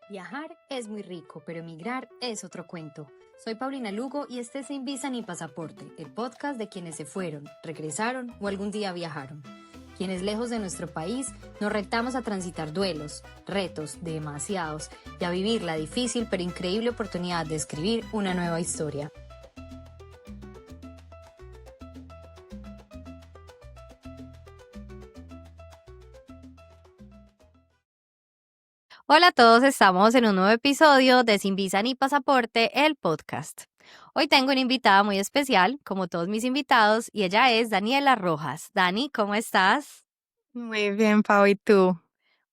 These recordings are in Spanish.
Viajar es muy rico, pero emigrar es otro cuento. Soy Paulina Lugo y este es Sin Visa ni Pasaporte, el podcast de quienes se fueron, regresaron o algún día viajaron. Quienes lejos de nuestro país nos retamos a transitar duelos, retos, demasiados, y a vivir la difícil pero increíble oportunidad de escribir una nueva historia. Hola a todos, estamos en un nuevo episodio de Sin Visa ni Pasaporte, el podcast. Hoy tengo una invitada muy especial, como todos mis invitados, y ella es Daniela Rojas. Dani, ¿cómo estás? Muy bien, Pau, ¿y tú?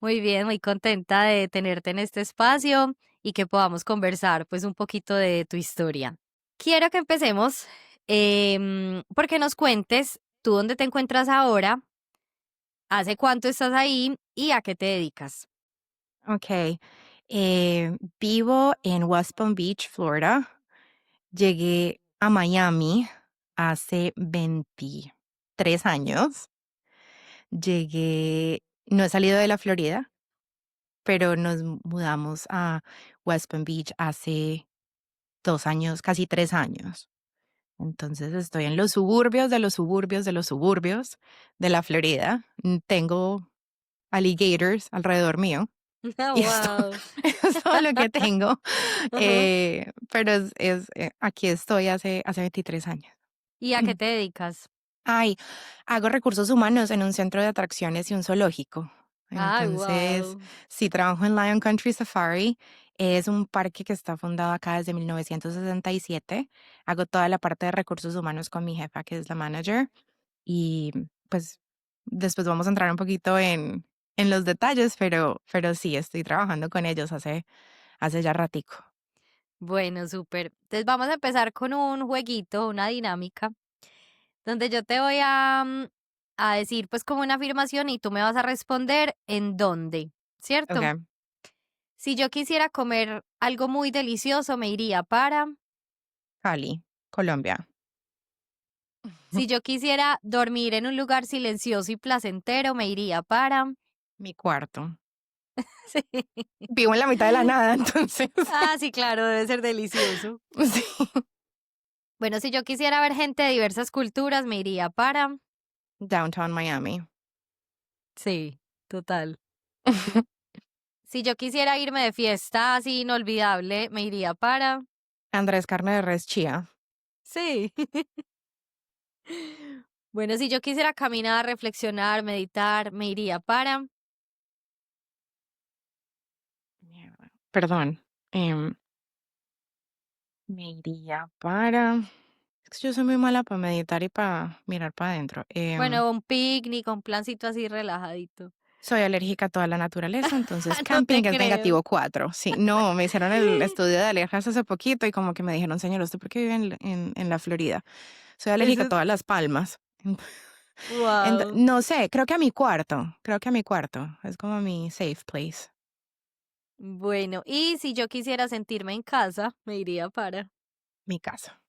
Muy bien, muy contenta de tenerte en este espacio y que podamos conversar pues un poquito de tu historia. Quiero que empecemos porque nos cuentes tú dónde te encuentras ahora, hace cuánto estás ahí y a qué te dedicas. Ok. Vivo en West Palm Beach, Florida. Llegué a Miami hace 23 años. No he salido de la Florida, pero nos mudamos a West Palm Beach hace 2 años, casi 3 años. Entonces estoy en los suburbios de los suburbios de los suburbios de la Florida. Tengo alligators alrededor mío. Y esto Wow. eso es todo lo que tengo, pero aquí estoy hace 23 años. ¿Y a qué te dedicas? Ay, hago recursos humanos en un centro de atracciones y un zoológico. Ay, Entonces, wow. sí, trabajo en Lion Country Safari. Es un parque que está fundado acá desde 1967. Hago toda la parte de recursos humanos con mi jefa, que es la manager. Y, pues, después vamos a entrar un poquito en los detalles, pero sí, estoy trabajando con ellos hace ya ratico. Bueno, súper. Entonces vamos a empezar con un jueguito, una dinámica, donde yo te voy a decir pues como una afirmación y tú me vas a responder en dónde, ¿cierto? Okey. Si yo quisiera comer algo muy delicioso, me iría para. Cali, Colombia. Si yo quisiera dormir en un lugar silencioso y placentero, me iría para. Mi cuarto. Sí. Vivo en la mitad de la nada, entonces, Ah, sí, claro, debe ser delicioso. sí. Bueno, si yo quisiera ver gente de diversas culturas, me iría para. Downtown Miami. Sí, total. Si yo quisiera irme de fiesta así inolvidable, me iría para. Andrés Carne de Res Chía. Sí. Bueno, si yo quisiera caminar, reflexionar, meditar, me iría para. Mierda. Perdón, me iría para es que yo soy muy mala para meditar y para mirar para adentro. Bueno, un picnic, un plancito así relajadito. Soy alérgica a toda la naturaleza, entonces No camping te es creo. -4. Sí, no, me hicieron el estudio de alergias hace poquito y como que me dijeron: "Señor, ¿usted por qué vive en la Florida?". Soy alérgica a Eso. todas las palmas. Wow. No sé, creo que a mi cuarto, es como mi safe place, Bueno, y si yo quisiera sentirme en casa, me iría para. mi casa,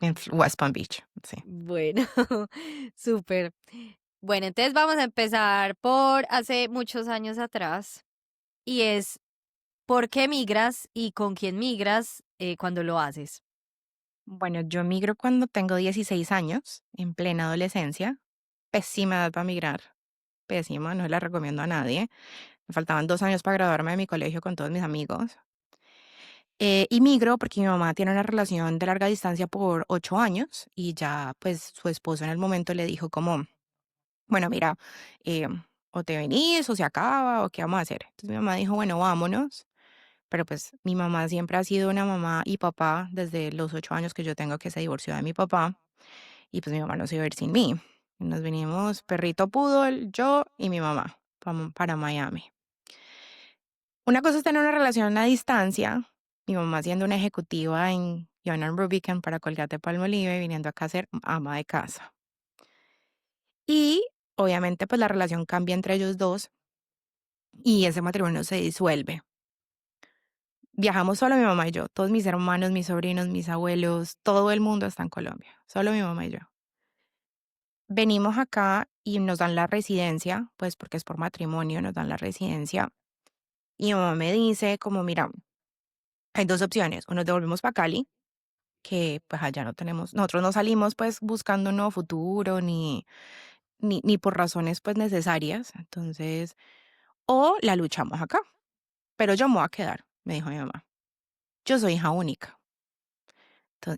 en West Palm Beach, sí. Bueno, súper. Bueno, entonces vamos a empezar por hace muchos años atrás y es ¿por qué migras y con quién migras cuando lo haces? Bueno, yo migro cuando tengo 16 años, en plena adolescencia, pésima edad para migrar, pésima, no la recomiendo a nadie. Me faltaban 2 años para graduarme de mi colegio con todos mis amigos. Y migro porque mi mamá tiene una relación de larga distancia por 8 años y ya, pues, su esposo en el momento le dijo como: "Bueno, mira, o te venís o se acaba o qué vamos a hacer". Entonces mi mamá dijo: "Bueno, vámonos". Pero, pues, mi mamá siempre ha sido una mamá y papá desde los 8 años que yo tengo, que se divorció de mi papá, y, pues, mi mamá no se iba a ir sin mí. Nos vinimos perrito poodle, yo y mi mamá, para Miami. Una cosa es tener una relación a distancia, mi mamá siendo una ejecutiva en John Rubicam para Colgate-Palmolive, viniendo acá a ser ama de casa. Y, obviamente, pues, la relación cambia entre ellos 2 y ese matrimonio se disuelve. Viajamos solo mi mamá y yo, todos mis hermanos, mis sobrinos, mis abuelos, todo el mundo está en Colombia, solo mi mamá y yo. Venimos acá y nos dan la residencia, pues porque es por matrimonio, nos dan la residencia. Y mi mamá me dice como, mira, hay dos opciones, o nos devolvemos para Cali, que pues allá no tenemos, nosotros no salimos pues buscando un nuevo futuro ni por razones pues necesarias, entonces, o la luchamos acá, pero yo me voy a quedar, me dijo mi mamá. Yo soy hija única,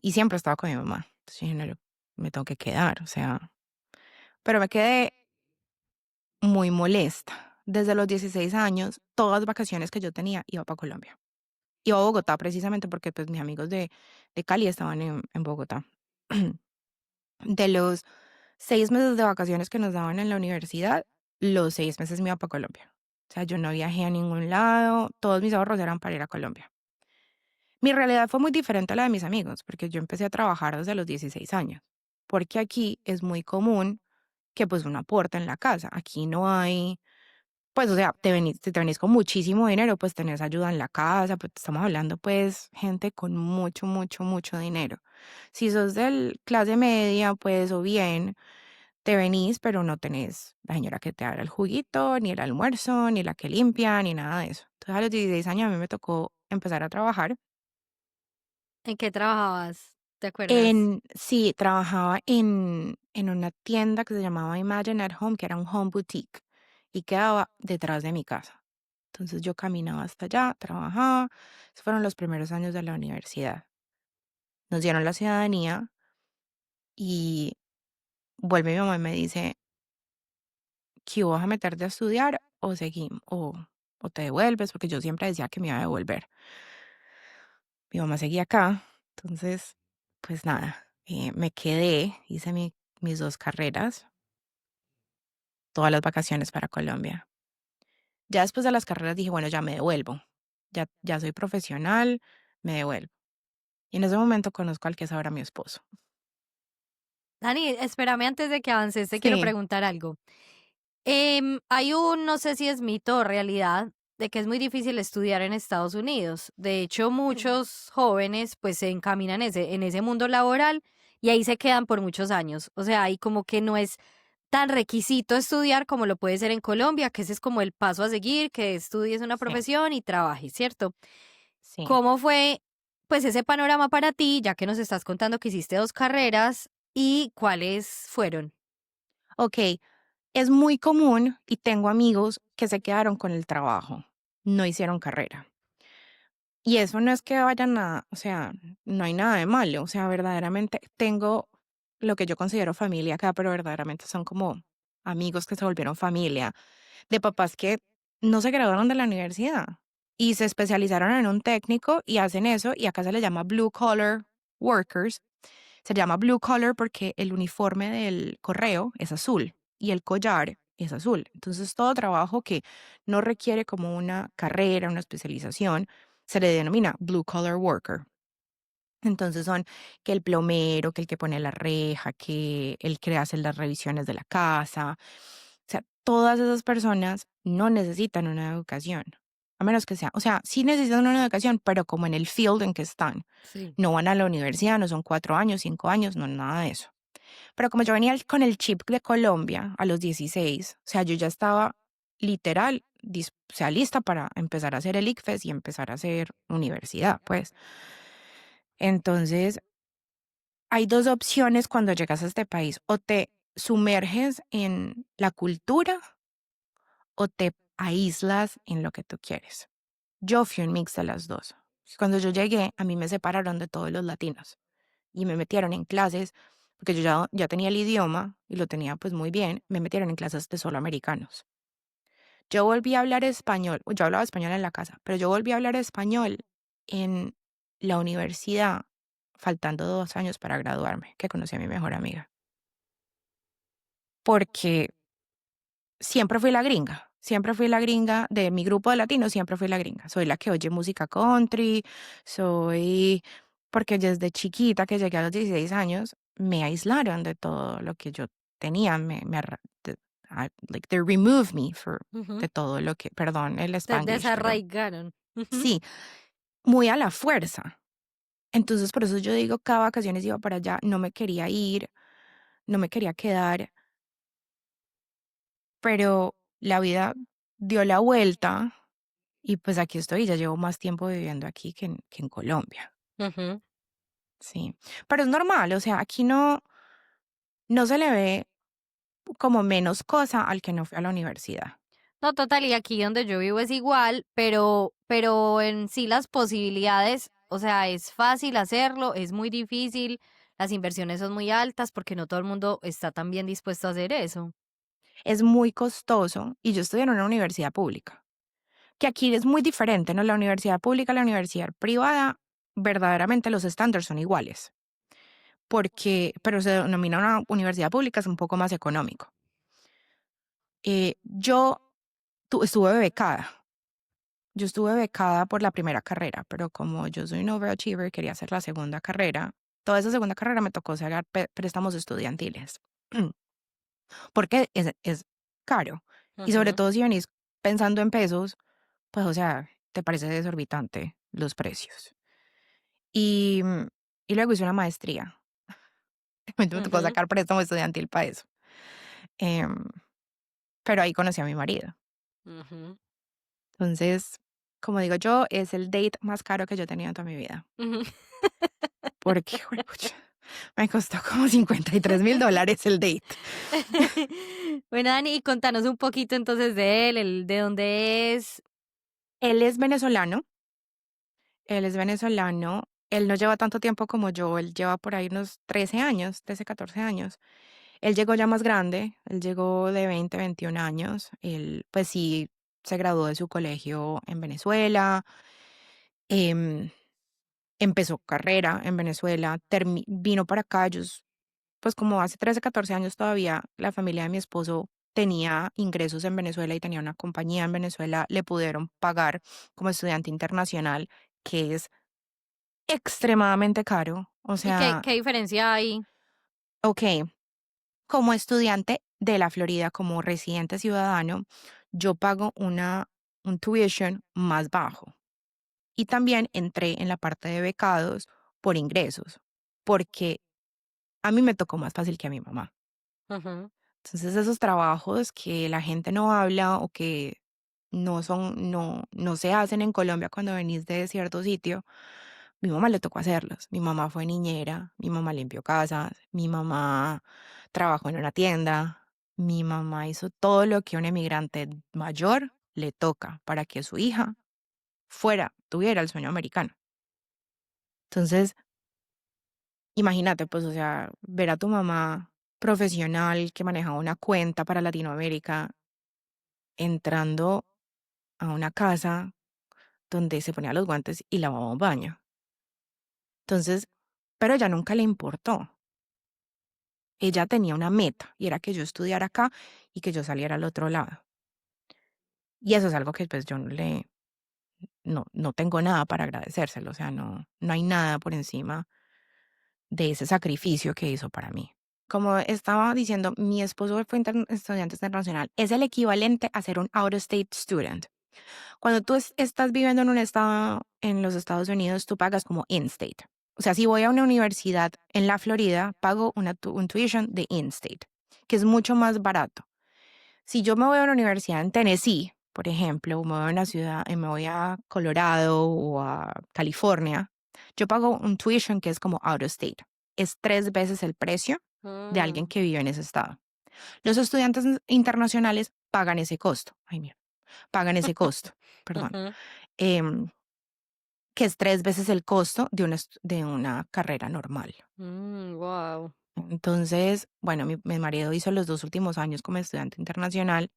y siempre estaba con mi mamá, entonces yo dije, "No, me tengo que quedar, o sea, pero me quedé muy molesta. Desde los 16 años, todas las vacaciones que yo tenía iba para Colombia. Iba a Bogotá precisamente porque pues mis amigos de Cali estaban en Bogotá. De los 6 meses de vacaciones que nos daban en la universidad, los 6 meses me iba para Colombia. O sea, yo no viajé a ningún lado, todos mis ahorros eran para ir a Colombia. Mi realidad fue muy diferente a la de mis amigos, porque yo empecé a trabajar desde los 16 años, porque aquí es muy común que pues uno aporte en la casa. Aquí no hay, pues, o sea, si te venís con muchísimo dinero, pues tenés ayuda en la casa, pues estamos hablando pues gente con mucho, mucho, mucho dinero. Si sos del clase media, pues o bien te venís, pero no tenés la señora que te haga el juguito, ni el almuerzo, ni la que limpia, ni nada de eso. Entonces a los 16 años a mí me tocó empezar a trabajar. ¿En qué trabajabas? ¿Te acuerdas? Sí, trabajaba en una tienda que se llamaba Imagine at Home, que era un home boutique, y quedaba detrás de mi casa. Entonces yo caminaba hasta allá, trabajaba. Esos fueron los primeros años de la universidad. Nos dieron la ciudadanía y vuelve mi mamá y me dice, ¿qué vas a meterte a estudiar o seguimos o te devuelves? Porque yo siempre decía que me iba a devolver. Mi mamá seguía acá, entonces, pues nada, me quedé, hice mis dos carreras, todas las vacaciones para Colombia. Ya después de las carreras dije, bueno, ya me devuelvo, ya soy profesional, me devuelvo. Y en ese momento conozco al que es ahora mi esposo. Dani, espérame antes de que avances, te quiero Sí, preguntar algo. Hay no sé si es mito o realidad, de que es muy difícil estudiar en Estados Unidos. De hecho, muchos jóvenes pues se encaminan en ese mundo laboral y ahí se quedan por muchos años. O sea, ahí como que no es tan requisito estudiar como lo puede ser en Colombia, que ese es como el paso a seguir, que estudies una sí, profesión y trabajes, ¿cierto? sí. ¿Cómo fue pues ese panorama para ti, ya que nos estás contando que hiciste dos carreras y cuáles fueron? Ok, es muy común y tengo amigos que se quedaron con el trabajo, no hicieron carrera. Y eso no es que vayan a, o sea, no hay nada de malo, o sea, verdaderamente tengo lo que yo considero familia acá, pero verdaderamente son como amigos que se volvieron familia, de papás que no se graduaron de la universidad y se especializaron en un técnico y hacen eso y acá se le llama blue collar workers. Se llama blue collar porque el uniforme del correo es azul y el collar es azul. Entonces, todo trabajo que no requiere como una carrera, una especialización, se le denomina blue collar worker. Entonces son que el plomero, que el que pone la reja, que el que hace las revisiones de la casa. O sea, todas esas personas no necesitan una educación. A menos que sea, o sea, sí necesitan una educación, pero como en el field en que están. Sí. No van a la universidad, no son 4 años, 5 años, no, nada de eso. Pero como yo venía con el chip de Colombia a los 16, o sea, yo ya estaba literal, o sea, lista para empezar a hacer el ICFES y empezar a hacer universidad, pues. Entonces, hay dos opciones cuando llegas a este país, o te sumerges en la cultura o te aíslas en lo que tú quieres. Yo fui un mix de las dos. Cuando yo llegué, a mí me separaron de todos los latinos y me metieron en clases, porque yo ya tenía el idioma y lo tenía pues muy bien, me metieron en clases de solo americanos. Yo volví a hablar español, yo hablaba español en la casa, pero yo volví a hablar español en la universidad, faltando 2 años para graduarme, que conocí a mi mejor amiga, porque siempre fui la gringa de mi grupo de latinos, siempre fui la gringa. Soy la que oye música country, soy, porque desde chiquita que llegué a los 16 años, me aislaron de todo lo que yo tenía, like they removed me Ujú. de todo lo que, perdón el Te Spanglish, pero desarraigaron. Ujú. sí, muy a la fuerza. Entonces, por eso yo digo, cada vacaciones iba para allá, no me quería ir, no me quería quedar, pero la vida dio la vuelta Y pues aquí estoy, ya llevo más tiempo viviendo aquí que en Colombia, Ujú. sí. Pero es normal, o sea, aquí no se le ve como menos cosa al que no fue a la universidad. No, total, y aquí donde yo vivo es igual, pero en sí las posibilidades, o sea, es fácil hacerlo, es muy difícil, las inversiones son muy altas porque no todo el mundo está tan bien dispuesto a hacer eso. Es muy costoso y yo estudié en una universidad pública, que aquí es muy diferente, ¿no? La universidad pública y la universidad privada, verdaderamente los estándares son iguales, pero se denomina una universidad pública, es un poco más económico. Yo estuve becada. Yo estuve becada por la primera carrera, pero como yo soy un overachiever, quería hacer la segunda carrera. Toda esa segunda carrera me tocó sacar préstamos estudiantiles, porque es caro. Y sobre Ujú, todo si venís pensando en pesos, pues, o sea, te parece desorbitante los precios. Y, y luego hice una maestría. Me tocó ujú, sacar préstamo estudiantil para eso. Em, pero ahí conocí a mi marido. ujú, Entonces, como digo yo, es el date más caro que yo he tenido en toda mi vida. ujú. Porque, juepucha, me costó como $53,000 el date. Bueno, Dani, y contanos un poquito entonces de él, de dónde es. Él es venezolano, él es venezolano, él no lleva tanto tiempo como yo, él lleva por ahí unos 13 años, 13, 14 años. Él llegó ya más grande, él llegó de 20, 21 años, él pues sí se graduó de su colegio en Venezuela, em, empezó carrera en Venezuela, vino para acá, ellos pues como hace 13, 14 años todavía la familia de mi esposo tenía ingresos en Venezuela y tenía una compañía en Venezuela, le pudieron pagar como estudiante internacional, que es extremadamente caro. O ¿Y sea, qué diferencia hay? ok, como estudiante de la Florida, como residente ciudadano, yo pago un tuition más bajo. Y también entré en la parte de becados por ingresos, porque a mí me tocó más fácil que a mi mamá. Ujú. Entonces, esos trabajos que la gente no habla o que no se hacen en Colombia cuando venís de cierto sitio, mi mamá le tocó hacerlos. Mi mamá fue niñera, mi mamá limpió casas, mi mamá trabajó en una tienda, mi mamá hizo todo lo que a un emigrante mayor le toca para que su hija tuviera el sueño americano. Entonces, imagínate, pues, o sea, ver a tu mamá profesional que manejaba una cuenta para Latinoamérica entrando a una casa donde se ponía los guantes y lavaba un baño. Entonces, pero ella nunca le importó. Ella tenía una meta y era que yo estudiara acá y que yo saliera al otro lado. Y eso es algo que pues yo no tengo nada para agradecérselo. O sea, no hay nada por encima de ese sacrificio que hizo para mí. Como estaba diciendo, mi esposo fue estudiante internacional. Es el equivalente a ser un out of state student. Cuando tú estás viviendo en un estado en los Estados Unidos, tú pagas como in-state. O sea, si voy a una universidad en la Florida, pago un tuition de in-state, que es mucho más barato. Si yo me voy a una universidad en Tennessee, por ejemplo, o me voy a una ciudad, me voy a Colorado o a California, yo pago un tuition que es como out of state. Es 3 veces el precio de alguien Mm, que vive en ese estado. Los estudiantes internacionales pagan ese costo. Ay, mira, pagan ese costo, perdón, ujú, em, que es 3 veces el costo de una carrera normal. wow. Entonces, bueno, mi marido hizo los 2 últimos años como estudiante internacional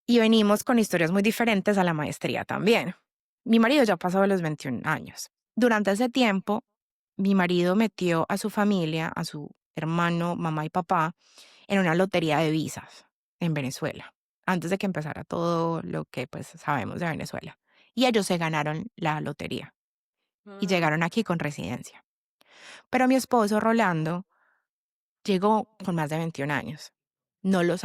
y venimos con historias muy diferentes a la maestría también. Mi marido ya pasó de los 21 años. Durante ese tiempo, mi marido metió a su familia, a su hermano, mamá y papá, en una lotería de visas en Venezuela, antes de que empezara todo lo que pues sabemos de Venezuela. Y ellos se ganaron la lotería y Mm, llegaron aquí con residencia. Pero mi esposo, Rolando, llegó con más de 21 años. No lo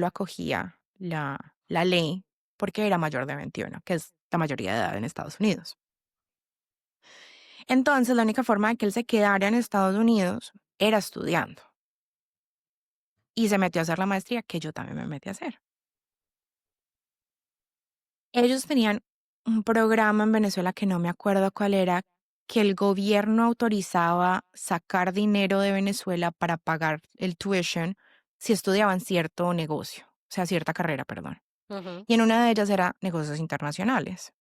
acogía la ley porque era mayor de 21, que es la mayoría de edad en Estados Unidos. Entonces, la única forma de que él se quedara en Estados Unidos era estudiando. Y se metió a hacer la maestría que yo también me metí a hacer. Ellos tenían un programa en Venezuela que no me acuerdo cuál era, que el gobierno autorizaba sacar dinero de Venezuela para pagar el tuition si estudiaban cierto negocio, o sea, cierta carrera, perdón. Ujú. Y en una de ellas era negocios internacionales.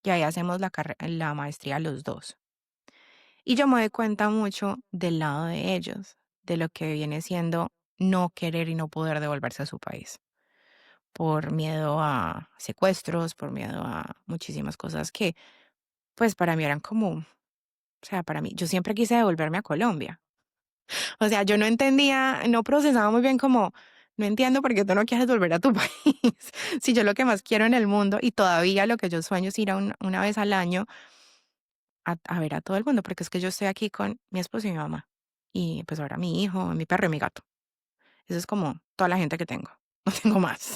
Y ahí hacemos la maestría los dos. Y yo me doy cuenta mucho del lado de ellos, de lo que viene siendo no querer y no poder devolverse a su país, por miedo a secuestros, por miedo a muchísimas cosas que, pues para mí eran como, o sea, para mí, yo siempre quise devolverme a Colombia. O sea, yo no entendía, no procesaba muy bien como, no entiendo por qué tú no quieres volver a tu país. Si yo lo que más quiero en el mundo y todavía lo que yo sueño es ir a una vez al año a ver a todo el mundo, porque es que yo estoy aquí con mi esposo y mi mamá. Y pues ahora mi hijo, mi perro y mi gato. Eso es como toda la gente que tengo. No tengo más.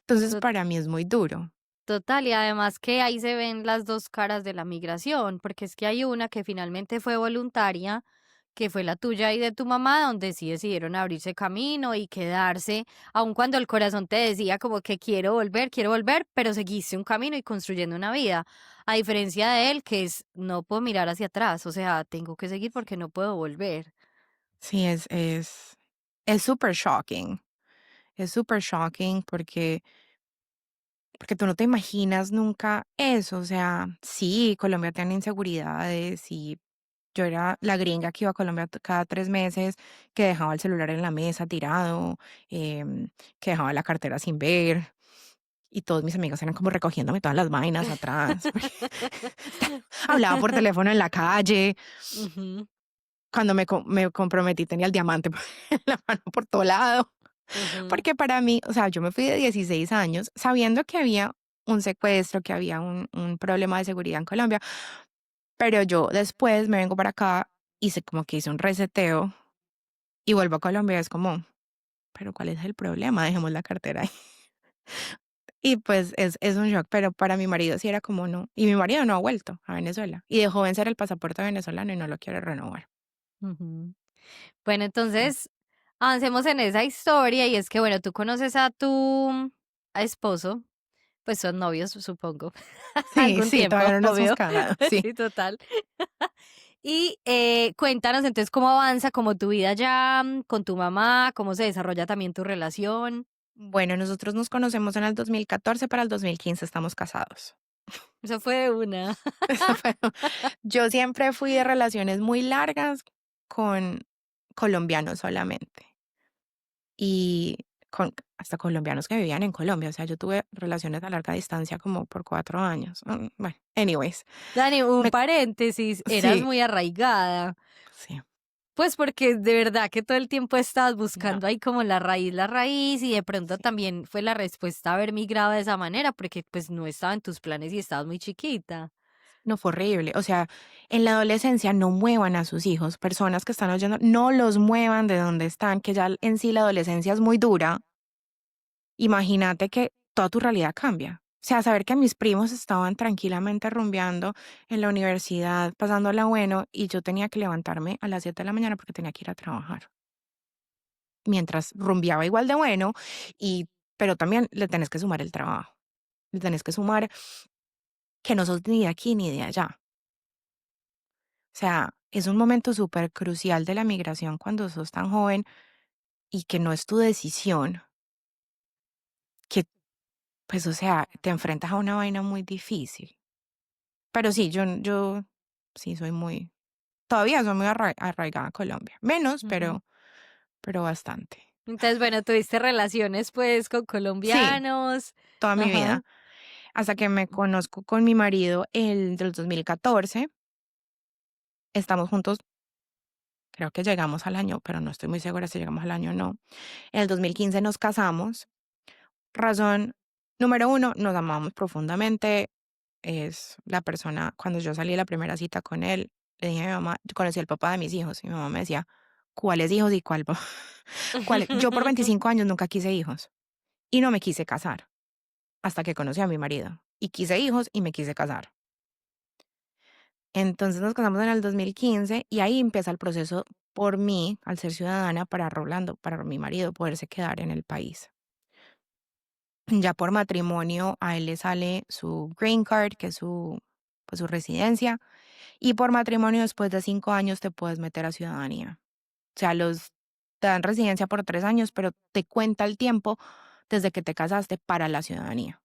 Entonces, To- para mí es muy duro. Total, y además que ahí se ven las dos caras de la migración, porque es que hay una que finalmente fue voluntaria, que fue la tuya y de tu mamá, donde sí decidieron abrirse camino y quedarse, aun cuando el corazón te decía como que quiero volver, pero seguiste un camino y construyendo una vida. A diferencia de él, que es no puedo mirar hacia atrás, o sea, tengo que seguir porque no puedo volver. Sí, es súper shocking. Es súper shocking porque tú no te imaginas nunca eso. O sea, sí, Colombia tiene inseguridades y yo era la gringa que iba a Colombia cada 3 meses, que dejaba el celular en la mesa tirado, que dejaba la cartera sin ver. Y todos mis amigos eran como recogiéndome todas las vainas atrás. Porque hablaba por teléfono en la calle. Ujú, Cuando me comprometí tenía el diamante en la mano por todo lado. ujú. Porque para mí, o sea, yo me fui de 16 años sabiendo que había un secuestro, que había un problema de seguridad en Colombia, pero yo después me vengo para acá, hice como que hice un reseteo y vuelvo a Colombia, es como, pero ¿cuál es el problema? Dejemos la cartera ahí. Y pues es un shock, pero para mi marido sí era como no. Y mi marido no ha vuelto a Venezuela y dejó vencer el pasaporte venezolano y no lo quiere renovar. Ujú. Bueno, Sí, entonces avancemos en esa historia y es que, bueno, tú conoces a tu esposo, pues son novios, supongo, sí, algún sí, tiempo, todavía no nos hemos obvio. casado, sí. Sí, total. Y cuéntanos entonces cómo avanza como tu vida ya con tu mamá, cómo se desarrolla también tu relación. Bueno, nosotros nos conocemos en el 2014, para el 2015 estamos casados. Eso fue de una. Eso fue yo siempre fui de relaciones muy largas con colombianos solamente, y con hasta colombianos que vivían en Colombia, o sea, yo tuve relaciones a larga distancia como por 4 años. Bueno, anyways, Dani, un me paréntesis, eras sí, muy arraigada. sí, Pues porque de verdad que todo el tiempo estabas no, buscando ahí como la raíz, y de pronto sí. también fue la respuesta haber migrado de esa manera, porque pues no estaba en tus planes y estabas muy chiquita. No, fue horrible. O sea, en la adolescencia no muevan a sus hijos. Personas que están oyendo, no los muevan de donde están, que ya en sí la adolescencia es muy dura. Imagínate que toda tu realidad cambia. O sea, saber que mis primos estaban tranquilamente rumbeando en la universidad, pasándola bueno, y yo tenía que levantarme a las 7 de la mañana porque tenía que ir a trabajar. Mientras rumbeaba igual de bueno, y, pero también le tenés que sumar el trabajo. Le tenés que sumar que no sos ni de aquí ni de allá. O sea, es un momento súper crucial de la migración cuando sos tan joven y que no es tu decisión, que, pues, o sea, te enfrentas a una vaina muy difícil. Pero sí, yo sí soy muy, todavía soy muy arraigada a Colombia. Menos, Ujú. pero bastante. Entonces, bueno, tuviste relaciones pues con Sí, colombianos. toda mi Ajá. vida. Hasta que me conozco con mi marido el del 2014. Estamos juntos, creo que llegamos al año, pero no estoy muy segura si llegamos al año o no. En el 2015 nos casamos. Razón número uno, nos amamos profundamente. Es la persona, cuando yo salí a la primera cita con él, le dije a mi mamá, yo conocí al papá de mis hijos, y mi mamá me decía, ¿cuáles hijos y cuál papá? Yo por 25 años nunca quise hijos y no me quise casar hasta que conocí a mi marido. Y quise hijos y me quise casar. Entonces nos casamos en el 2015 y ahí empieza el proceso por mí, al ser ciudadana, para Rolando, para mi marido, poderse quedar en el país. Ya por matrimonio a él le sale su green card, que es su residencia, y por matrimonio después de 5 años te puedes meter a ciudadanía. O sea, te dan residencia por 3 años, pero te cuenta el tiempo desde que te casaste para la ciudadanía,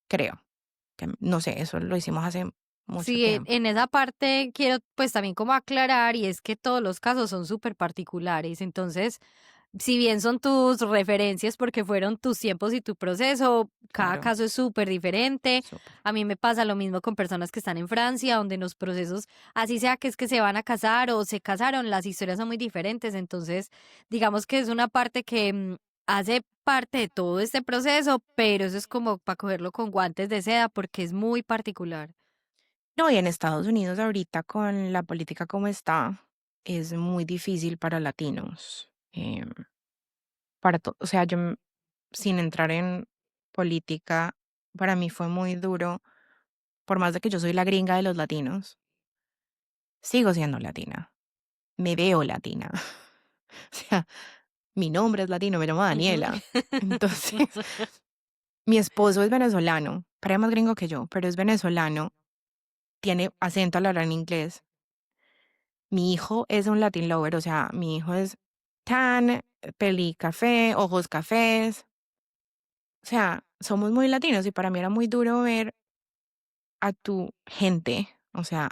creo. Que no sé, eso lo hicimos hace mucho Sí, tiempo. en esa parte quiero pues también como aclarar y es que todos los casos son súper particulares. Entonces, si bien son tus referencias porque fueron tus tiempos y tu proceso, cada Claro, caso es súper diferente. súper. A mí me pasa lo mismo con personas que están en Francia, donde en los procesos, así sea que es que se van a casar o se casaron, las historias son muy diferentes. Entonces, digamos que es una parte que hace parte de todo este proceso, pero eso es como para cogerlo con guantes de seda porque es muy particular. No, y en Estados Unidos ahorita con la política como está, es muy difícil para latinos. O sea, sin entrar en política, para mí fue muy duro, por más de que yo soy la gringa de los latinos, sigo siendo latina, me veo latina. O sea, mi nombre es latino, me llamo Ujú. Daniela. Entonces, mi esposo es venezolano, parece más gringo que yo, pero es venezolano, tiene acento al hablar en inglés. Mi hijo es un Latin lover, o sea, mi hijo es tan, peli café, ojos cafés. O sea, somos muy latinos y para mí era muy duro ver a tu gente, o sea,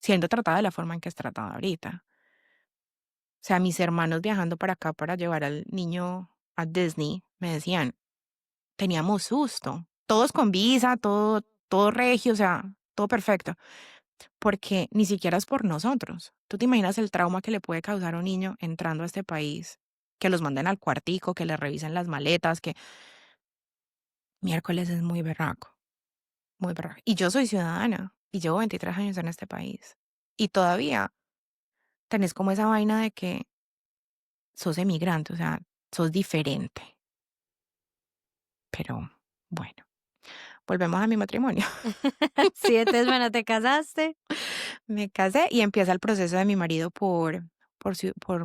siendo tratada de la forma en que es tratada ahorita. O sea, mis hermanos viajando para acá para llevar al niño a Disney, me decían, teníamos susto, todos con visa, todo regio, o sea, todo perfecto, porque ni siquiera es por nosotros. ¿Tú te imaginas el trauma que le puede causar a un niño entrando a este país? Que los manden al cuartico, que le revisen las maletas, que miércoles es muy berraco. Muy berraco. Y yo soy ciudadana y llevo 23 años en este país. Y todavía tenés como esa vaina de que sos emigrante, o sea, sos diferente. Pero bueno, volvemos a mi matrimonio. Sí, entonces, bueno, te casaste. Me casé y empieza el proceso de mi marido por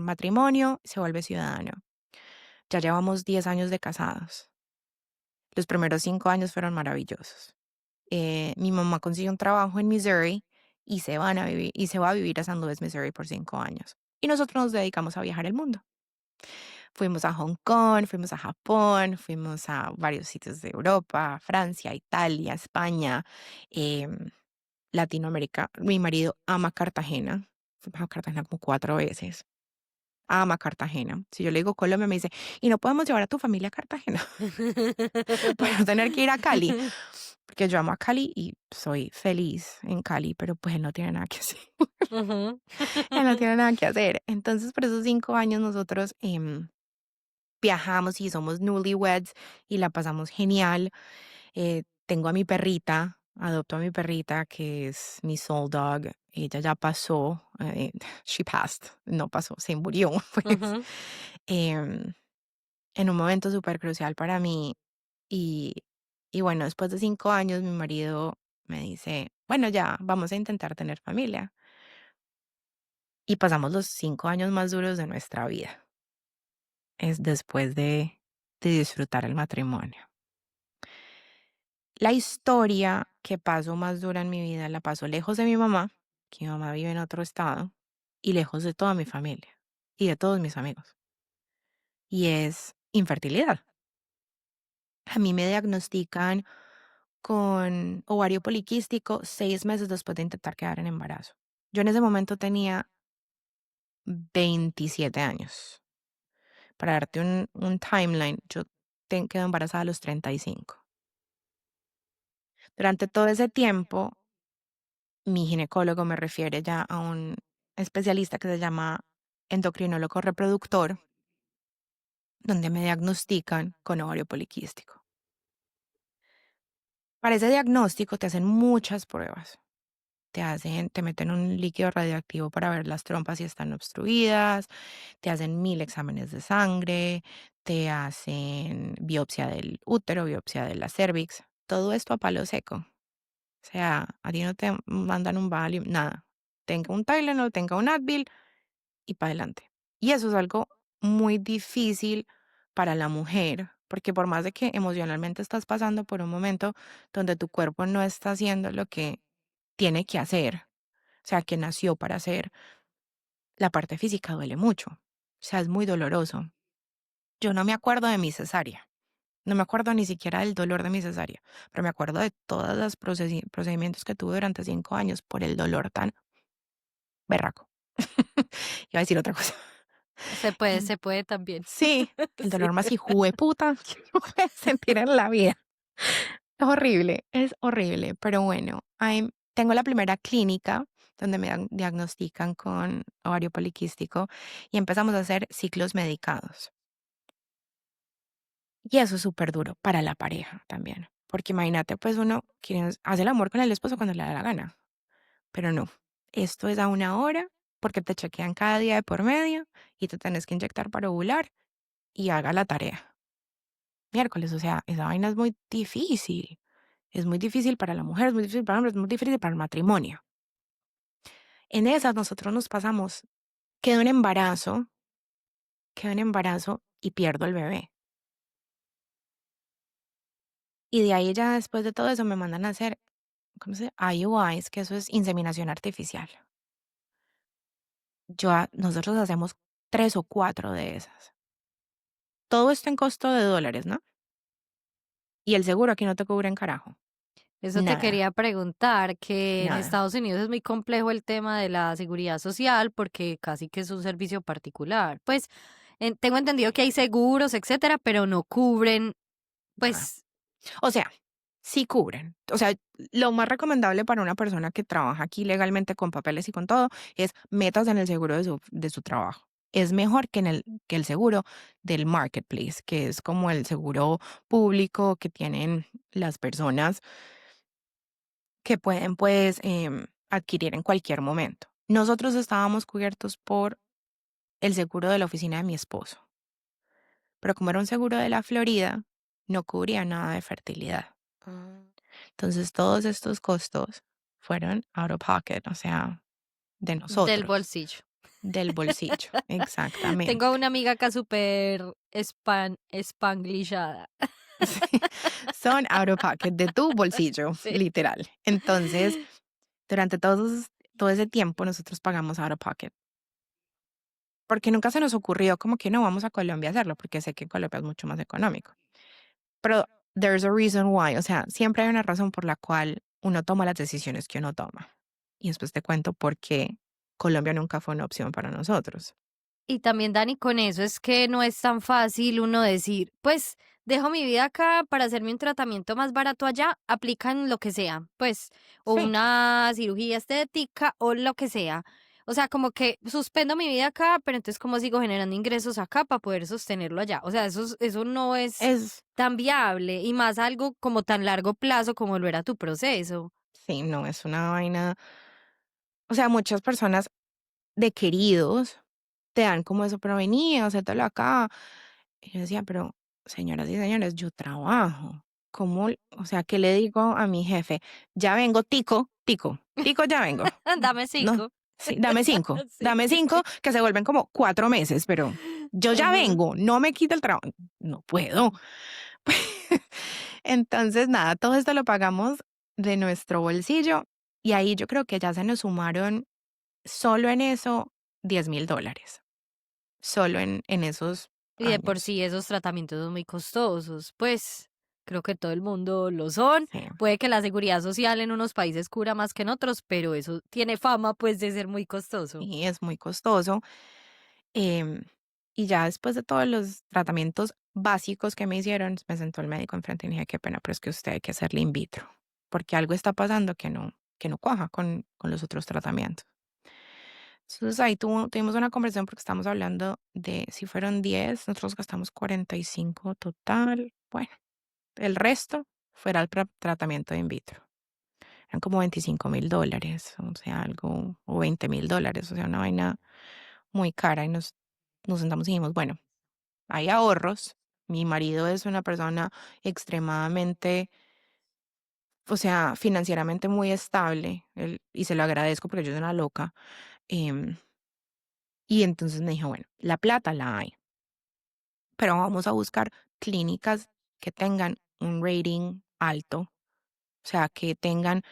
matrimonio, se vuelve ciudadano. Ya llevamos 10 años de casados. Los primeros 5 años fueron maravillosos. Mi mamá consigue un trabajo en Missouri y se va a vivir a San Luis, Missouri por 5 años. Y nosotros nos dedicamos a viajar el mundo. Fuimos a Hong Kong, fuimos a Japón, fuimos a varios sitios de Europa, Francia, Italia, España, em, Latinoamérica. Mi marido ama Cartagena. Fuimos a Cartagena como 4 veces. Ama Cartagena. Si yo le digo Colombia, me dice, ¿y no podemos llevar a tu familia a Cartagena para no tener que ir a Cali? Porque yo amo a Cali y soy feliz en Cali, pero pues él no tiene nada que hacer. Ujú. Él no tiene nada que hacer. Entonces, por esos 5 años nosotros viajamos y somos newlyweds y la pasamos genial. Tengo a mi perrita, adopto a mi perrita que es mi soul dog. Ella ya pasó, she passed, no pasó, se murió, pues, Ujú. em, en un momento súper crucial para mí. Y, y bueno, después de 5 años, mi marido me dice, bueno, ya, vamos a intentar tener familia. Y pasamos los 5 años más duros de nuestra vida. Es después de disfrutar el matrimonio. La historia que pasó más dura en mi vida la pasó lejos de mi mamá, que mi mamá vive en otro estado, y lejos de toda mi familia y de todos mis amigos. Y es infertilidad. A mí me diagnostican con ovario poliquístico 6 meses después de intentar quedar en embarazo. Yo en ese momento tenía 27 años. Para darte un timeline, yo quedo embarazada a los 35. Durante todo ese tiempo, mi ginecólogo me refiere ya a un especialista que se llama endocrinólogo reproductor, donde me diagnostican con ovario poliquístico. Para ese diagnóstico te hacen muchas pruebas. Te meten un líquido radioactivo para ver las trompas si están obstruidas, te hacen 1000 exámenes de sangre, te hacen biopsia del útero, biopsia de la cervix, todo esto a palo seco. O sea, a ti no te mandan un Valium, nada. Tenga un Tylenol, tenga un Advil y para adelante. Y eso es algo muy difícil para la mujer, porque por más de que emocionalmente estás pasando por un momento donde tu cuerpo no está haciendo lo que tiene que hacer, o sea, que nació para hacer, la parte física duele mucho, o sea, es muy doloroso. Yo no me acuerdo de mi cesárea, no me acuerdo ni siquiera del dolor de mi cesárea, pero me acuerdo de todos los procedimientos que tuve durante 5 años por el dolor tan berraco. Iba a decir otra cosa. El- Se puede también. sí, el Sí. dolor más puta que uno puede sentir en la vida. Es horrible, pero bueno, tengo la primera clínica donde me diagnostican con ovario poliquístico y empezamos a hacer ciclos medicados. Y eso es súper duro para la pareja también, porque imagínate, pues uno hace el amor con el esposo cuando le da la gana, pero no, esto es a una hora porque te chequean cada día de por medio y te tenés que inyectar para ovular y haga la tarea. Miércoles, o sea, esa vaina es muy difícil. Es muy difícil para la mujer, es muy difícil para el hombre, es muy difícil para el matrimonio. En esas nosotros nos pasamos, quedo en embarazo, quedo en embarazo y pierdo el bebé. Y de ahí ya después de todo eso me mandan a hacer, ¿cómo se dice? IUIs, que eso es inseminación artificial. Nosotros hacemos 3 o 4 de esas. Todo esto en costo de dólares, ¿no? Y el seguro aquí no te cubre en carajo. Eso te Nada, quería preguntar, que en nada. Estados Unidos es muy complejo el tema de la seguridad social porque casi que es un servicio particular. Pues tengo entendido que hay seguros, etcétera, pero no cubren, Nada. pues, O sea, sí cubren. O sea, lo más recomendable para una persona que trabaja aquí legalmente con papeles y con todo es metas en el seguro de su trabajo. Es mejor que el seguro del marketplace, que es como el seguro público que tienen las personas que pueden, pues, adquirir en cualquier momento. Nosotros estábamos cubiertos por el seguro de la oficina de mi esposo, pero como era un seguro de la Florida, no cubría nada de fertilidad. Entonces, todos estos costos fueron out of pocket, o sea, de del nosotros, bolsillo. del bolsillo, Tengo exactamente. una amiga acá súper spanglishada. Sí, son out of pocket de tu bolsillo, Sí. literal. Entonces, durante todo ese tiempo nosotros pagamos out of pocket, porque nunca se nos ocurrió como que no vamos a Colombia a hacerlo, porque sé que Colombia es mucho más económico. Pero there's a reason why, o sea, siempre hay una razón por la cual uno toma las decisiones que uno toma. Y después te cuento por qué Colombia nunca fue una opción para nosotros. Y también, Dani, con eso es que no es tan fácil uno decir, pues dejo mi vida acá para hacerme un tratamiento más barato allá, aplican lo que sea, pues, o Sí, una cirugía estética o lo que sea. O sea, como que suspendo mi vida acá, pero entonces cómo sigo generando ingresos acá para poder sostenerlo allá. O sea, eso no es es, tan viable y más algo como tan largo plazo como lo era tu proceso. sí, no, es una vaina. O sea, muchas personas de queridos te dan como eso, pero vení, hacértelo acá. Y yo decía, pero señoras y señores, yo trabajo. ¿Cómo? O sea, ¿qué le digo a mi jefe? Ya vengo, tico, tico, tico, ya vengo. Dame No, 5. sí, Sí. dame 5, que se vuelven como 4 meses, pero yo ya Ajá. vengo, no me quita el trabajo, no puedo. Entonces, nada, todo esto lo pagamos de nuestro bolsillo y ahí yo creo que ya se nos sumaron solo en eso $10,000, solo en esos Y de por años. sí esos tratamientos son muy costosos, pues creo que todo el mundo lo son. Sí, Puede que la seguridad social en unos países cubra más que en otros, pero eso tiene fama pues de ser muy costoso. y es muy costoso. Em, y ya después de todos los tratamientos básicos que me hicieron, me sentó el médico enfrente y me dije, qué pena, pero es que usted hay que hacerle in vitro, porque algo está pasando que no cuaja con los otros tratamientos. Entonces ahí tuvimos una conversación porque estamos hablando de si fueron 10, nosotros gastamos 45 total. Bueno, el resto fuera el tratamiento de in vitro. Eran como $25,000, o sea, algo, o $20,000, o sea, una vaina muy cara. Y nos sentamos y dijimos, bueno, hay ahorros. Mi marido es una persona extremadamente, o sea, financieramente muy estable, y se lo agradezco porque yo soy una loca. em, y entonces me dijo, bueno, la plata la hay, pero vamos a buscar clínicas que tengan un rating alto, o sea, que tengan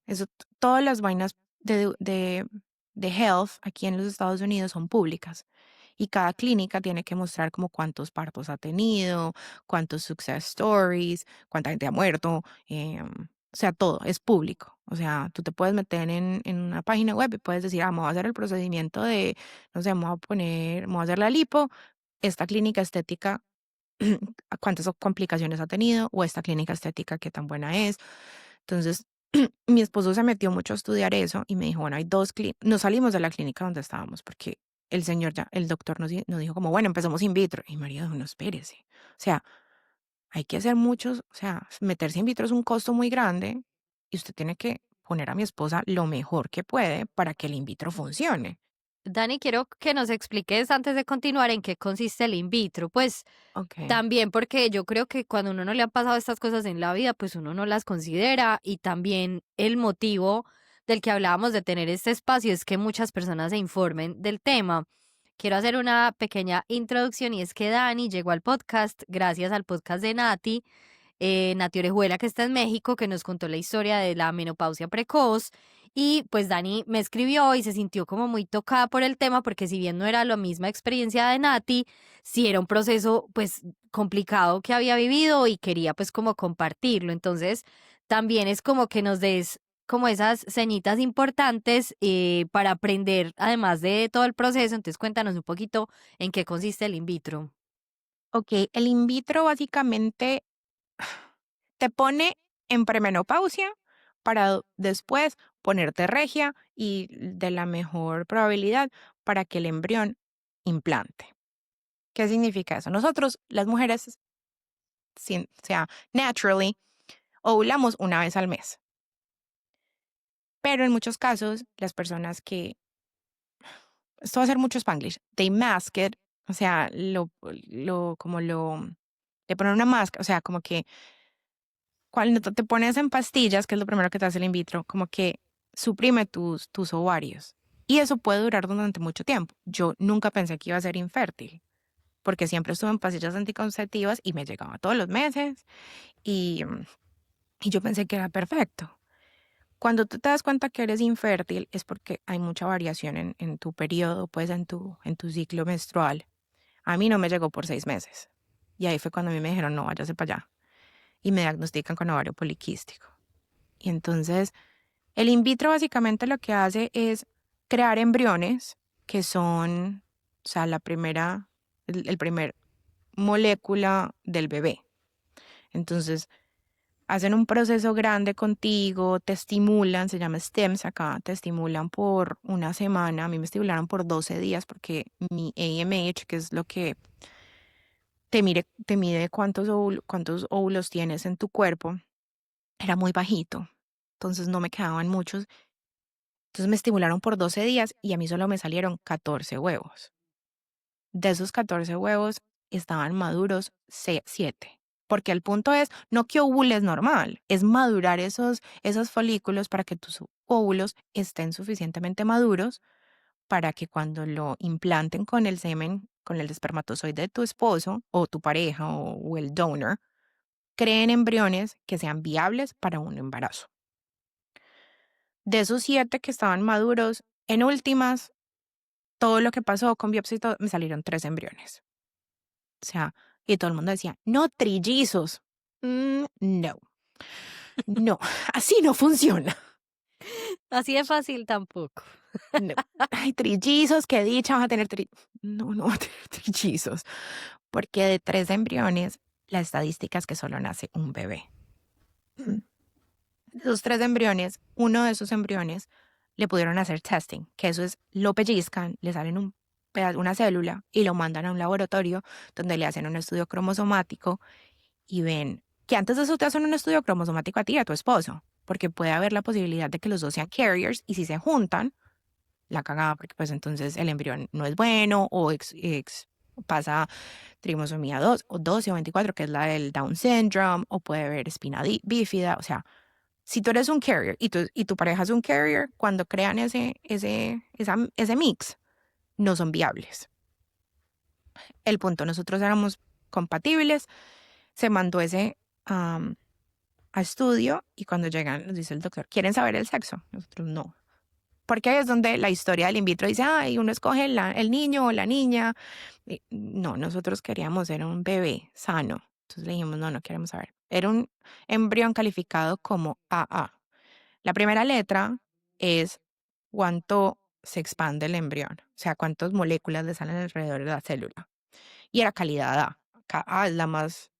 eso, todas las vainas de health aquí en los Estados Unidos son públicas y cada clínica tiene que mostrar como cuántos partos ha tenido, cuántos success stories, cuánta gente ha muerto, o sea, todo es público. O sea, tú te puedes meter en una página web y puedes decir, me voy a hacer el procedimiento de, no sé, me voy a hacer la lipo, esta clínica estética, cuántas complicaciones ha tenido, o esta clínica estética, qué tan buena es. Entonces, mi esposo se metió mucho a estudiar eso y me dijo, bueno, hay dos clínicas, nos salimos de la clínica donde estábamos porque el doctor nos dijo como, bueno, empezamos in vitro. Y María dijo, no, espérese. O sea, hay que hacer muchos, o sea, meterse in vitro es un costo muy grande y usted tiene que poner a mi esposa lo mejor que puede para que el in vitro funcione. Dani, quiero que nos expliques antes de continuar en qué consiste el in vitro. Pues Ok. también porque yo creo que cuando a uno no le han pasado estas cosas en la vida, pues uno no las considera y también el motivo del que hablábamos de tener este espacio es que muchas personas se informen del tema. Quiero hacer una pequeña introducción y es que Dani llegó al podcast gracias al podcast de Nati Orejuela, que está en México, que nos contó la historia de la menopausia precoz. Y pues Dani me escribió y se sintió como muy tocada por el tema, porque si bien no era la misma experiencia de Nati, sí era un proceso pues complicado que había vivido y quería pues como compartirlo. Entonces también es como que nos des como esas señitas importantes para aprender, además de todo el proceso. Entonces cuéntanos un poquito en qué consiste el in vitro. Ok, el in vitro básicamente te pone en premenopausia para después ponerte regia y de la mejor probabilidad para que el embrión implante. ¿Qué significa eso? Nosotros, las mujeres, o sea, naturally, ovulamos una vez al mes. Pero en muchos casos, las personas esto va a ser mucho Spanglish, they mask it, o sea, le ponen una máscara, o sea, como que cuando te pones en pastillas, que es lo primero que te hace el in vitro, como que suprime tus ovarios. Y eso puede durar durante mucho tiempo. Yo nunca pensé que iba a ser infértil, porque siempre estuve en pastillas anticonceptivas y me llegaba todos los meses y yo pensé que era perfecto. Cuando tú te das cuenta que eres infértil es porque hay mucha variación en tu periodo, pues en tu ciclo menstrual. A mí no me llegó por 6 meses. Y ahí fue cuando a mí me dijeron, no, váyase para allá. Y me diagnostican con ovario poliquístico. Y entonces, el in vitro básicamente lo que hace es crear embriones que son, o sea, el primer molécula del bebé. Entonces, hacen un proceso grande contigo, te estimulan, se llama STEMS acá, te estimulan por una semana. A mí me estimularon por 12 días porque mi AMH, que es lo que te mide cuántos óvulos tienes en tu cuerpo, era muy bajito. Entonces no me quedaban muchos. Entonces me estimularon por 12 días y a mí solo me salieron 14 huevos. De esos 14 huevos estaban maduros 7. Porque el punto es no que ovules normal, es madurar esos folículos para que tus óvulos estén suficientemente maduros para que cuando lo implanten con el semen, con el espermatozoide de tu esposo o tu pareja o el donor, creen embriones que sean viables para un embarazo. De esos 7 que estaban maduros, en últimas, todo lo que pasó con biopsia y todo, me salieron 3 embriones. O sea, y todo el mundo decía, no, trillizos. No, no, así no funciona. Así de fácil tampoco. No. Ay, trillizos, qué dicha, vas a tener No, no vas a tener trillizos. Porque de 3 embriones, la estadística es que solo nace un bebé. De esos 3 embriones, uno de esos embriones le pudieron hacer testing, que eso es, lo pellizcan, le salen una célula y lo mandan a un laboratorio donde le hacen un estudio cromosomático y ven que antes de eso te hacen un estudio cromosomático a ti y a tu esposo, porque puede haber la posibilidad de que los dos sean carriers y si se juntan, la cagada, porque pues entonces el embrión no es bueno o pasa trisomía 2 o 12 o 24, que es la del Down syndrome, o puede haber espina bífida, o sea, si tú eres un carrier y tu pareja es un carrier, cuando crean ese mix, no son viables. El punto, nosotros éramos compatibles se mandó ese a estudio y cuando llegan nos dice el doctor, ¿quieren saber el sexo? Nosotros no. Porque ahí es donde la historia del in vitro dice, ay, uno escoge el niño o la niña. Y no, nosotros queríamos ser un bebé sano. Entonces le dijimos, no, no queremos saber. Era un embrión calificado como AA. La primera letra es cuánto se expande el embrión, o sea, cuántas moléculas le salen alrededor de la célula. Y era calidad A. A es la más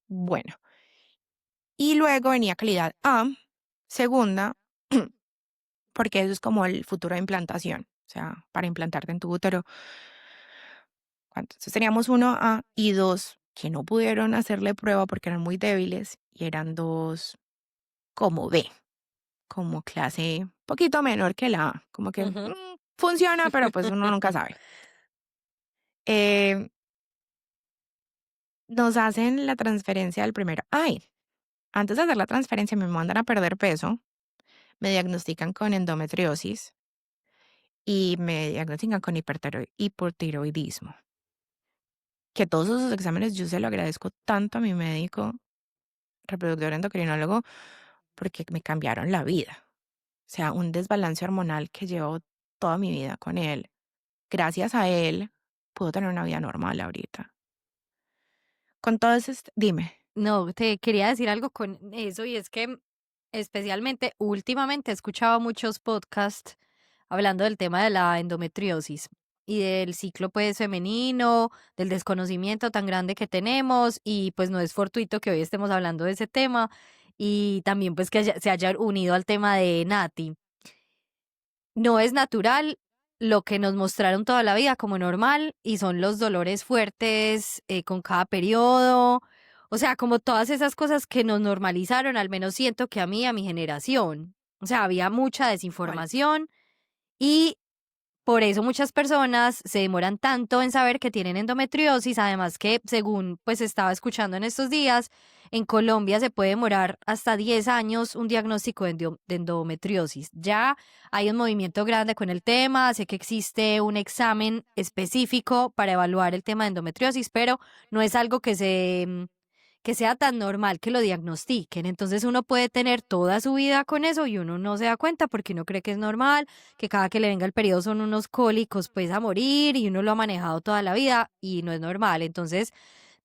buena. Y luego venía calidad A, segunda, porque eso es como el futuro de implantación, o sea, para implantarte en tu útero. Entonces teníamos 1A y 2 que no pudieron hacerle prueba porque eran muy débiles y eran 2 como B, como clase poquito menor que la A, como que Ujú. funciona, pero pues uno nunca sabe. Eh, Nos hacen la transferencia del primero. Ay, antes de hacer la transferencia me mandan a perder peso, me diagnostican con endometriosis y me diagnostican con hipotiroidismo. Que todos esos exámenes yo se lo agradezco tanto a mi médico, reproductor endocrinólogo, porque me cambiaron la vida. O sea, un desbalance hormonal que llevo toda mi vida con él. Gracias a él, puedo tener una vida normal ahorita. Con todo eso, dime. No, te quería decir algo con eso y es que especialmente últimamente he escuchado muchos podcasts hablando del tema de la endometriosis y del ciclo pues femenino, del desconocimiento tan grande que tenemos y pues no es fortuito que hoy estemos hablando de ese tema y también pues que se haya unido al tema de Nati. No es natural lo que nos mostraron toda la vida como normal y son los dolores fuertes con cada periodo, o sea, como todas esas cosas que nos normalizaron, al menos siento que a mí, a mi generación. O sea, había mucha ¿Cuál? desinformación y por eso muchas personas se demoran tanto en saber que tienen endometriosis, además que según pues estaba escuchando en estos días, en Colombia se puede demorar hasta 10 años un diagnóstico de endometriosis. Ya hay un movimiento grande con el tema, sé que existe un examen específico para evaluar el tema de endometriosis, pero no es algo que sea tan normal que lo diagnostiquen. Entonces uno puede tener toda su vida con eso y uno no se da cuenta porque uno cree que es normal, que cada que le venga el periodo son unos cólicos pues a morir y uno lo ha manejado toda la vida y no es normal. Entonces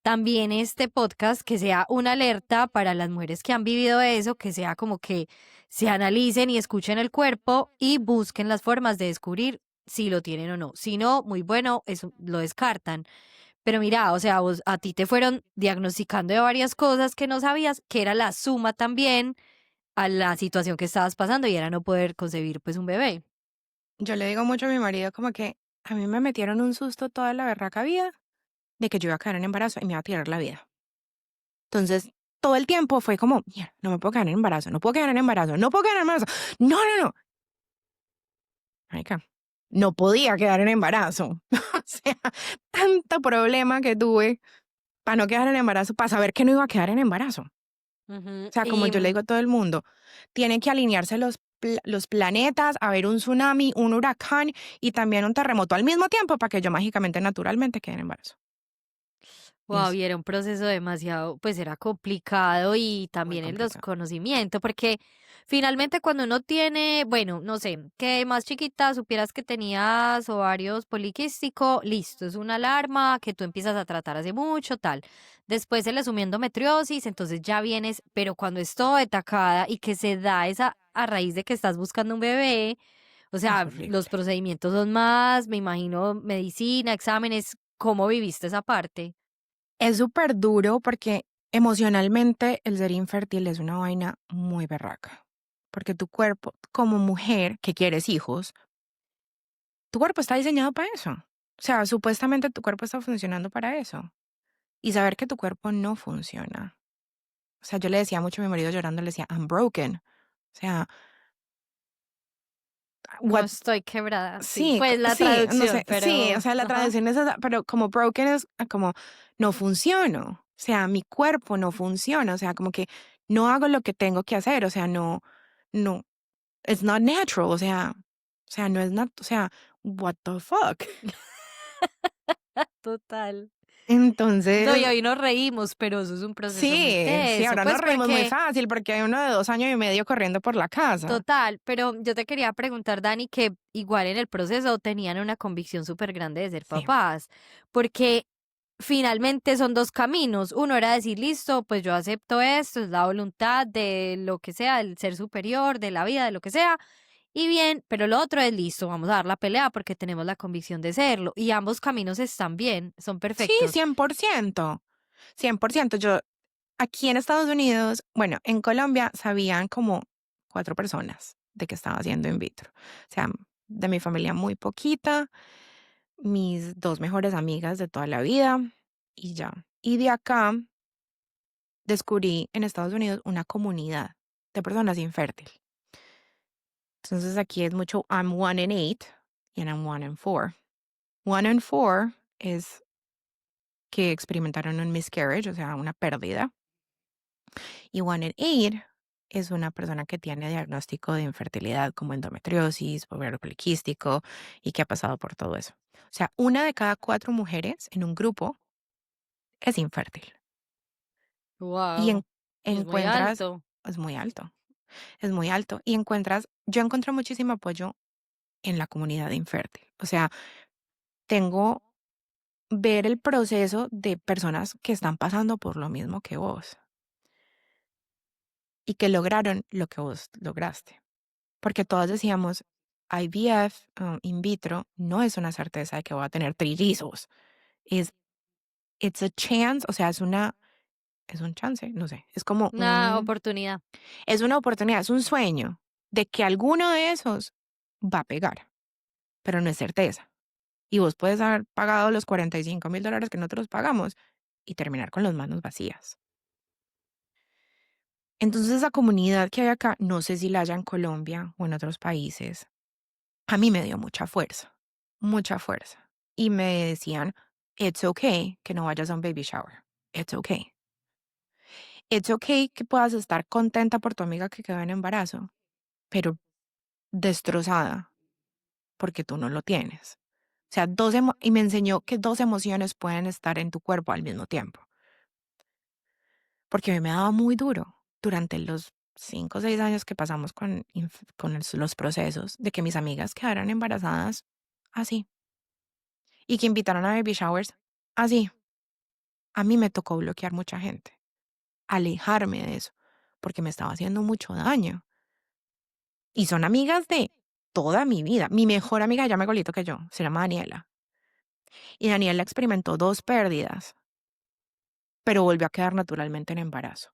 también este podcast que sea una alerta para las mujeres que han vivido eso, que sea como que se analicen y escuchen el cuerpo y busquen las formas de descubrir si lo tienen o no. Si no, muy bueno, eso lo descartan. Pero mira, o sea, a ti te fueron diagnosticando de varias cosas que no sabías, que era la suma también a la situación que estabas pasando y era no poder concebir pues un bebé. Yo le digo mucho a mi marido como que a mí me metieron un susto toda la berraca vida de que yo iba a caer en embarazo y me iba a tirar la vida. Entonces, todo el tiempo fue como, "Mierda, no me puedo quedar en embarazo, no puedo quedar en embarazo, no puedo quedar en embarazo. No, no, no. Marica, no podía quedar en embarazo. O sea, tanto problema que tuve para no quedar en embarazo, para saber que no iba a quedar en embarazo. Ujú. O sea, como Y yo le digo a todo el mundo, tienen que alinearse los planetas, haber un tsunami, un huracán y también un terremoto al mismo tiempo para que yo mágicamente, naturalmente quede en embarazo. Y wow, es y era un proceso demasiado, pues era complicado y muy también el complicado. desconocimiento, porque finalmente cuando uno tiene, bueno, no sé, que más chiquita supieras que tenías ovarios poliquístico, listo, es una alarma que tú empiezas a tratar hace mucho, tal. Después se le asumió endometriosis, entonces ya vienes, pero cuando es todo atacada y que se da esa a raíz de que estás buscando un bebé, o Es sea, los horrible. procedimientos son más, me imagino, medicina, exámenes, ¿cómo viviste esa parte? Es súper duro porque emocionalmente el ser infértil es una vaina muy berraca. Porque tu cuerpo, como mujer que quieres hijos, tu cuerpo está diseñado para eso. O sea, supuestamente tu cuerpo está funcionando para eso. Y saber que tu cuerpo no funciona. O sea, yo le decía mucho a mi marido llorando, le decía, I'm broken. O sea, Como what, estoy quebrada, sí. sí, Pues la sí, no sé, traducción, sí, o pero sea, la ajá. traducción es esa, pero como broken es como no funciono. O sea, mi cuerpo no funciona. O sea, como que no hago lo que tengo que hacer. O sea, no, it's not natural. O sea, no es o sea, what the fuck. Total. No, y Entonces, hoy nos reímos, pero eso es un proceso muy sí, teso, ahora pues nos reímos muy porque fácil porque hay uno de 2 años y medio corriendo por la casa. total, pero yo te quería preguntar, Dani, que igual en el proceso tenían una convicción súper grande de ser Sí, papás, porque finalmente son dos caminos. Uno era decir, listo, pues yo acepto esto, es la voluntad de lo que sea, del ser superior, de la vida, de lo que sea, y bien, pero lo otro es listo, vamos a dar la pelea porque tenemos la convicción de serlo, y ambos caminos están bien, son sí, perfectos. 100%. 100%. Yo aquí en Estados Unidos, bueno, en Colombia sabían como 4 personas de que estaba haciendo in vitro. O sea, de mi familia muy poquita, mis 2 mejores amigas de toda la vida y ya. Y de acá descubrí en Estados Unidos una comunidad de personas infértiles. Entonces aquí es mucho I'm 1 in 8 y I'm 1 in 4. 1 in 4 es que experimentaron un miscarriage, o sea, una pérdida. Y 1 in 8 es una persona que tiene diagnóstico de infertilidad como endometriosis, ovario poliquístico y que ha pasado por todo eso. O sea, 1 de cada 4 mujeres en un grupo es infértil. Y Wow, y es muy encuentras, alto. es muy alto, es muy alto. Y encuentras, yo encontré muchísimo apoyo en la comunidad infértil. O sea, tengo ver el proceso de personas que están pasando por lo mismo que vos y que lograron lo que vos lograste. Porque todas decíamos, IVF, in vitro, no es una certeza de que voy a tener trillizos. Es, it's a chance, o sea, es un chance, no sé, es como Una oportunidad. es una oportunidad, es un sueño de que alguno de esos va a pegar, pero no es certeza. Y vos puedes haber pagado los $45,000 que nosotros pagamos y terminar con las manos vacías. Entonces esa comunidad que hay acá, no sé si la haya en Colombia o en otros países, a mí me dio mucha fuerza, mucha fuerza. Y me decían, it's okay que no vayas a un baby shower. It's okay. It's okay que puedas estar contenta por tu amiga que quedó en embarazo, pero destrozada porque tú no lo tienes. O sea, y me enseñó que 2 emociones pueden estar en tu cuerpo al mismo tiempo. Porque a mí me daba muy duro durante los 5 o 6 años que pasamos los procesos de que mis amigas quedaran embarazadas así y que invitaron a baby showers así. A mí me tocó bloquear mucha gente, alejarme de eso, porque me estaba haciendo mucho daño. Y son amigas de toda mi vida. Mi mejor amiga ya me golito que yo, se llama Daniela. Y Daniela experimentó 2 pérdidas, pero volvió a quedar naturalmente en embarazo.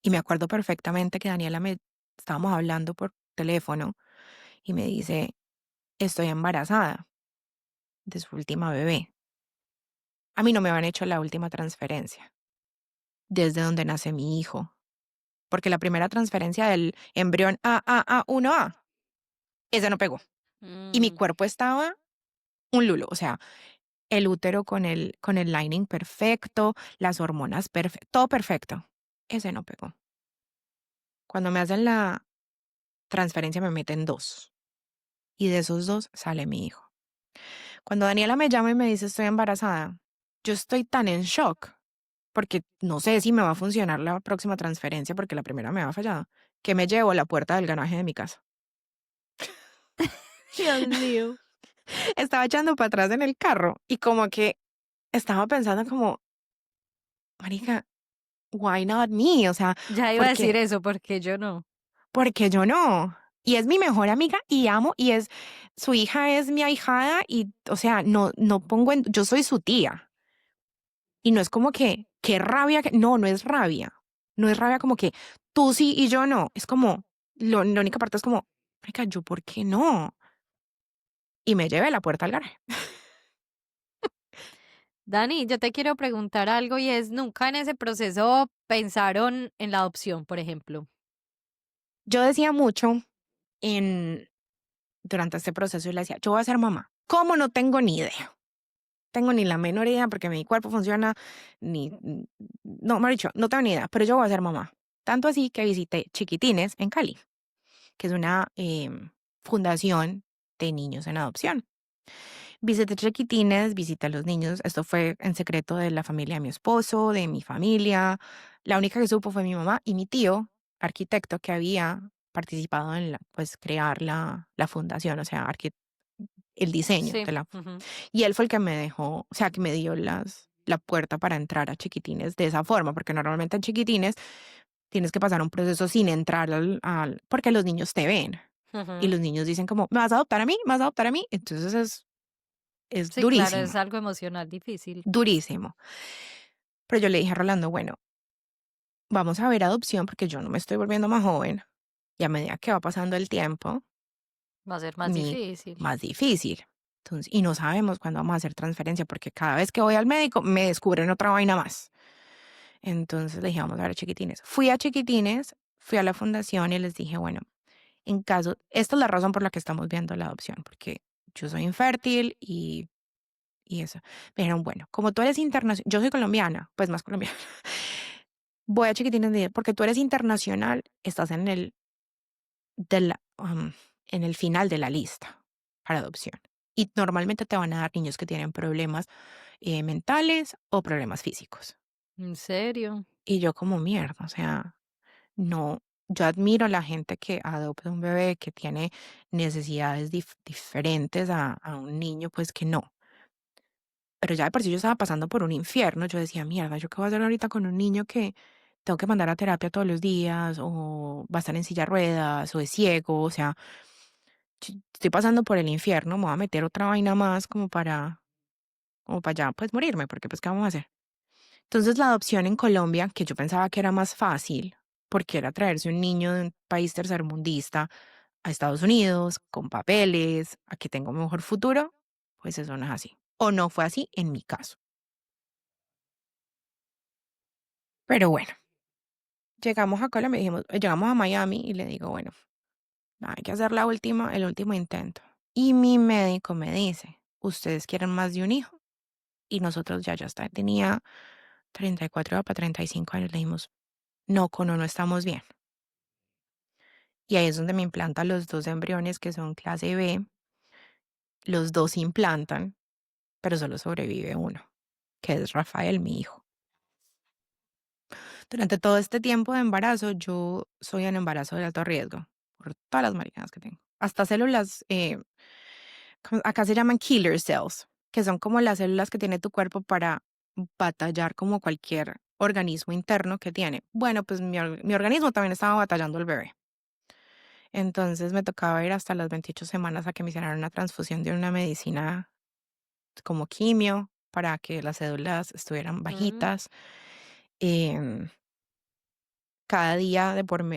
Y me acuerdo perfectamente que estábamos hablando por teléfono y me dice, estoy embarazada de su última bebé. A mí no me habían hecho la última transferencia, desde donde nace mi hijo. Porque la primera transferencia del embrión AAA1A, ese no pegó. Y mi Mm, cuerpo estaba un lulo, o sea, el útero con el lining perfecto, las hormonas perfectas, todo perfecto. Ese no pegó. Cuando me hacen la transferencia me meten 2 y de esos 2 sale mi hijo. Cuando Daniela me llama y me dice estoy embarazada, yo estoy tan en shock porque no sé si me va a funcionar la próxima transferencia porque la primera me ha fallado, que me llevo a la puerta del garaje de mi casa. Dios mío. Estaba echando para atrás en el carro y como que estaba pensando como, marica, why not me? O sea, Ya iba a porque decir eso, porque yo no. porque yo no. Y es mi mejor amiga y amo y su hija es mi ahijada y, o sea, no pongo yo soy su tía. Y no es como que, qué rabia, no es rabia. No es rabia como que tú sí y yo no. Es como, la única parte es como, marica, ¿yo por qué no? Y me llevé a la puerta al garaje. Dani, yo te quiero preguntar algo y es, ¿nunca en ese proceso pensaron en la adopción, por ejemplo? Yo decía mucho en, durante este proceso y le decía, yo voy a ser mamá. ¿Cómo? No tengo ni idea. Tengo ni la menor idea porque mi cuerpo funciona, no, me dicho, no tengo ni idea, pero yo voy a ser mamá. Tanto así que visité Chiquitines en Cali, que es una fundación de niños en adopción. Visité chiquitines, visité a los niños. Esto fue en secreto de la familia de mi esposo, de mi familia. La única que supo fue mi mamá y mi tío, arquitecto, que había participado en pues, crear la fundación, o sea, el diseño Sí. de la. Ujú. Y él fue el que me dejó, o sea, que me dio la puerta para entrar a chiquitines de esa forma, porque normalmente en chiquitines tienes que pasar un proceso sin entrar porque los niños te ven. Y Ujú. los niños dicen como, ¿me vas a adoptar a mí? ¿Me vas a adoptar a mí? Entonces es Sí, claro, durísimo, es algo emocional difícil. durísimo. Pero yo le dije a Rolando, bueno, vamos a ver adopción porque yo no me estoy volviendo más joven. Y a medida que va pasando el tiempo, Va a ser más mi difícil. más difícil. Entonces, y no sabemos cuándo vamos a hacer transferencia porque cada vez que voy al médico me descubren otra vaina más. Entonces le dije, vamos a ver a chiquitines. Fui a chiquitines, fui a la fundación y les dije, bueno, en caso, esta es la razón por la que estamos viendo la adopción, porque yo soy infértil y eso. Me dijeron, bueno, como tú eres internacional, yo soy colombiana, pues más colombiana. Voy a chiquitines porque tú eres internacional, estás de la, en el final de la lista para adopción. Y normalmente te van a dar niños que tienen problemas mentales o problemas físicos. ¿En serio? Y yo como mierda, o sea, no, yo admiro a la gente que adopta un bebé que tiene necesidades diferentes a un niño, pues que no. Pero ya de por sí yo estaba pasando por un infierno. Yo decía, mierda, ¿yo qué voy a hacer ahorita con un niño que tengo que mandar a terapia todos los días o va a estar en silla de ruedas o es ciego? O sea, estoy pasando por el infierno, me voy a meter otra vaina más como para ya pues morirme, porque pues ¿qué vamos a hacer? Entonces la adopción en Colombia, que yo pensaba que era más fácil, porque era traerse un niño de un país tercermundista a Estados Unidos, con papeles, a que tenga un mejor futuro, pues eso no es así. O no fue así en mi caso. Pero bueno, llegamos a Colombia, llegamos a Miami y le digo, bueno, hay que hacer el último intento. Y mi médico me dice, ¿ustedes quieren más de un hijo? Y nosotros ya está, tenía 34 para 35 años, le dijimos, no, con uno estamos bien. Y ahí es donde me implantan los dos embriones que son clase B, los dos se implantan, pero solo sobrevive uno, que es Rafael, mi hijo. Durante todo este tiempo de embarazo, yo soy en embarazo de alto riesgo, por todas las maricadas que tengo. Hasta células, acá se llaman killer cells, que son como las células que tiene tu cuerpo para batallar como cualquier organismo interno que tiene. Bueno, pues mi organismo también estaba batallando el bebé. Entonces me tocaba ir hasta las 28 semanas a que me hicieran una transfusión de una medicina como quimio para que las células estuvieran Mm. bajitas. Em, Cada día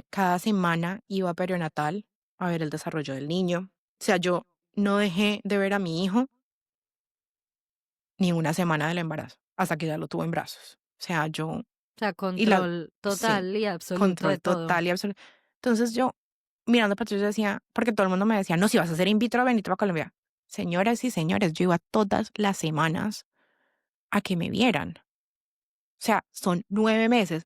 cada semana iba a perionatal a ver el desarrollo del niño. O sea, yo no dejé de ver a mi hijo ni una semana del embarazo hasta que ya lo tuvo en brazos. O sea, yo O sea, y la control sí, total y absoluto de control todo. total y absoluto. Entonces yo mirando para atrás yo decía, porque todo el mundo me decía, no, si vas a hacer in vitro, venite para Colombia. Señoras y señores, yo iba todas las semanas a que me vieran. O sea, son 9 meses.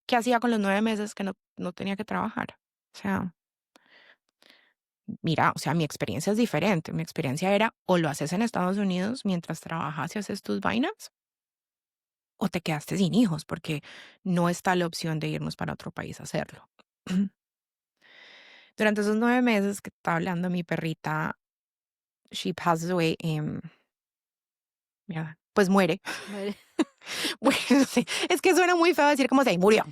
¿Qué hacía con los 9 meses que no tenía que trabajar? O sea, mira, o sea, mi experiencia es diferente. Mi experiencia era o lo haces en Estados Unidos mientras trabajas y haces tus vainas, o te quedaste sin hijos, porque no está la opción de irnos para otro país a hacerlo. Durante esos 9 meses que estaba hablando mi perrita, she passes away, mira, pues muere. Muere. Bueno, sí, es que suena muy feo decir como se murió.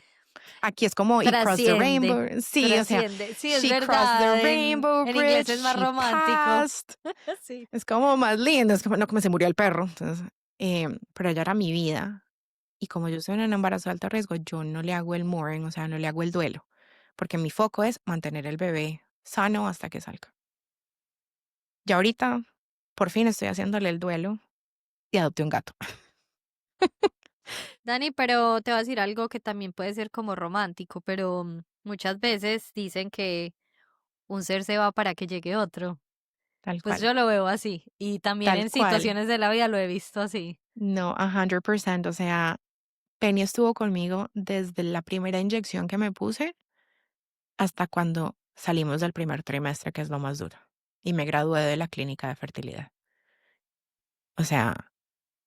Aquí es como it crossed the Trasciende, rainbow. Sí, o sea, trasciende. Sí, es she crossed the verdad. rainbow En inglés bridge, es más she romántico. passed. Sí. Es como más lindo, es como no como se murió el perro. Entonces, pero ella era mi vida. Y como yo soy en un embarazo de alto riesgo, yo no le hago el mourning, o sea, no le hago el duelo, porque mi foco es mantener el bebé sano hasta que salga. Y ahorita, por fin estoy haciéndole el duelo y adopté un gato. Dani, pero te voy a decir algo que también puede ser como romántico, pero muchas veces dicen que un ser se va para que llegue otro. Tal Pues cual, yo lo veo así y también tal en cual. situaciones de la vida lo he visto así. No, 100%. O sea, Penny estuvo conmigo desde la primera inyección que me puse hasta cuando salimos del primer trimestre, que es lo más duro. Y me gradué de la clínica de fertilidad. O sea,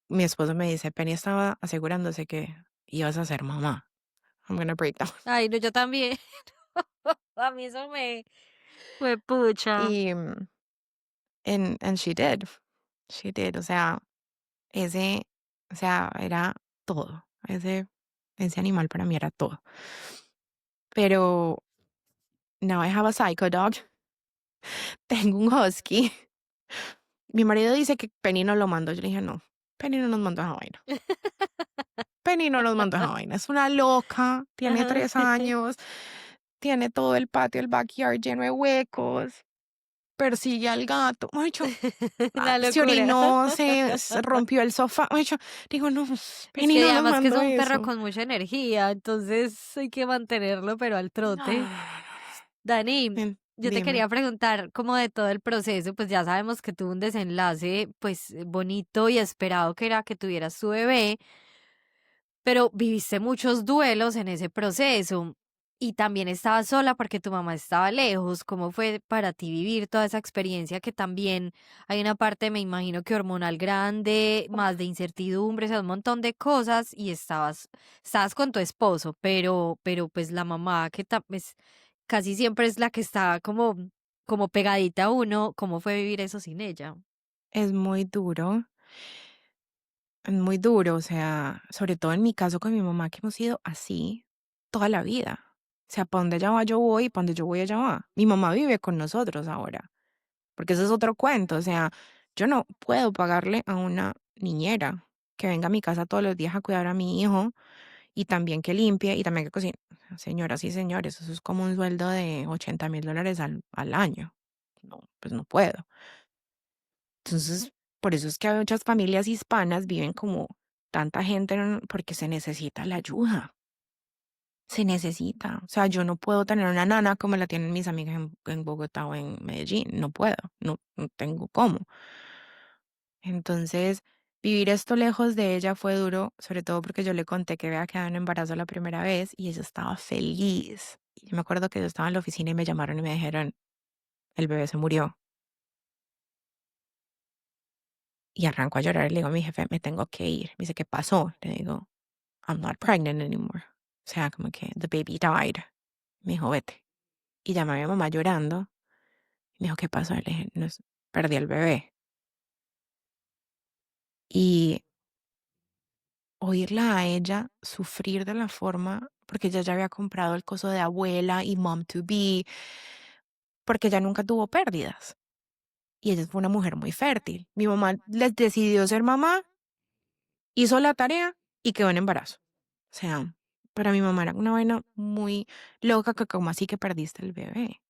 mi esposo me dice, Penny estaba asegurándose que ibas a ser mamá. I'm gonna break down. Ay, no, yo también. A mí eso me pucha. Y, and she did. She did. O sea, ese, o sea, era todo. Ese animal para mí era todo. Pero now I have a psycho dog. Tengo un husky. Mi marido dice que Penny no lo mandó. Yo le dije, no, Penny no nos mandó esa vaina. Penny no nos mandó esa vaina. Es una loca, tiene Ajá. 3 años, tiene todo el patio, el backyard lleno de huecos, persigue al gato. Ay, Una se locura. orinó, se rompió el sofá. Ay, digo, no, Es Penny que no nos además que es mandó un perro eso. con mucha energía, entonces hay que mantenerlo, pero al trote. Dani, yo te Dime. quería preguntar como de todo el proceso, pues ya sabemos que tuvo un desenlace pues bonito y esperado que era que tuvieras tu bebé, pero viviste muchos duelos en ese proceso y también estabas sola porque tu mamá estaba lejos. ¿Cómo fue para ti vivir toda esa experiencia que también hay una parte, me imagino que hormonal grande, más de incertidumbre, o sea, un montón de cosas y estabas con tu esposo, pero pues la mamá pues, casi siempre es la que está como pegadita a uno. ¿Cómo fue vivir eso sin ella? Es muy duro, o sea, sobre todo en mi caso con mi mamá, que hemos sido así toda la vida. O sea, para donde ella va, yo voy, y para donde yo voy, ella va. Mi mamá vive con nosotros ahora, porque eso es otro cuento. O sea, yo no puedo pagarle a una niñera que venga a mi casa todos los días a cuidar a mi hijo y también que limpie y también que cocine. Señoras y señores, eso es como un sueldo de $80,000 al año. No, pues no puedo. Entonces, por eso es que muchas familias hispanas viven como tanta gente, porque se necesita la ayuda. Se necesita. O sea, yo no puedo tener una nana como la tienen mis amigas en Bogotá o en Medellín. No puedo. No tengo cómo. Entonces, vivir esto lejos de ella fue duro, sobre todo porque yo le conté que había quedado en embarazo la primera vez y ella estaba feliz. Y yo me acuerdo que yo estaba en la oficina y me llamaron y me dijeron, el bebé se murió. Y arranco a llorar y le digo a mi jefe, me tengo que ir. Me dice, ¿qué pasó? Le digo, I'm not pregnant anymore. O sea, como que the baby died. Me dijo, vete. Y llamé a mi mamá llorando. Y me dijo, ¿qué pasó? Le dije, no, perdí el bebé. Y oírla a ella sufrir de la forma, porque ella ya había comprado el coso de abuela y mom to be, porque ella nunca tuvo pérdidas. Y ella fue una mujer muy fértil. Mi mamá les decidió ser mamá, hizo la tarea y quedó en embarazo. O sea, para mi mamá era una vaina muy loca que como así que perdiste el bebé.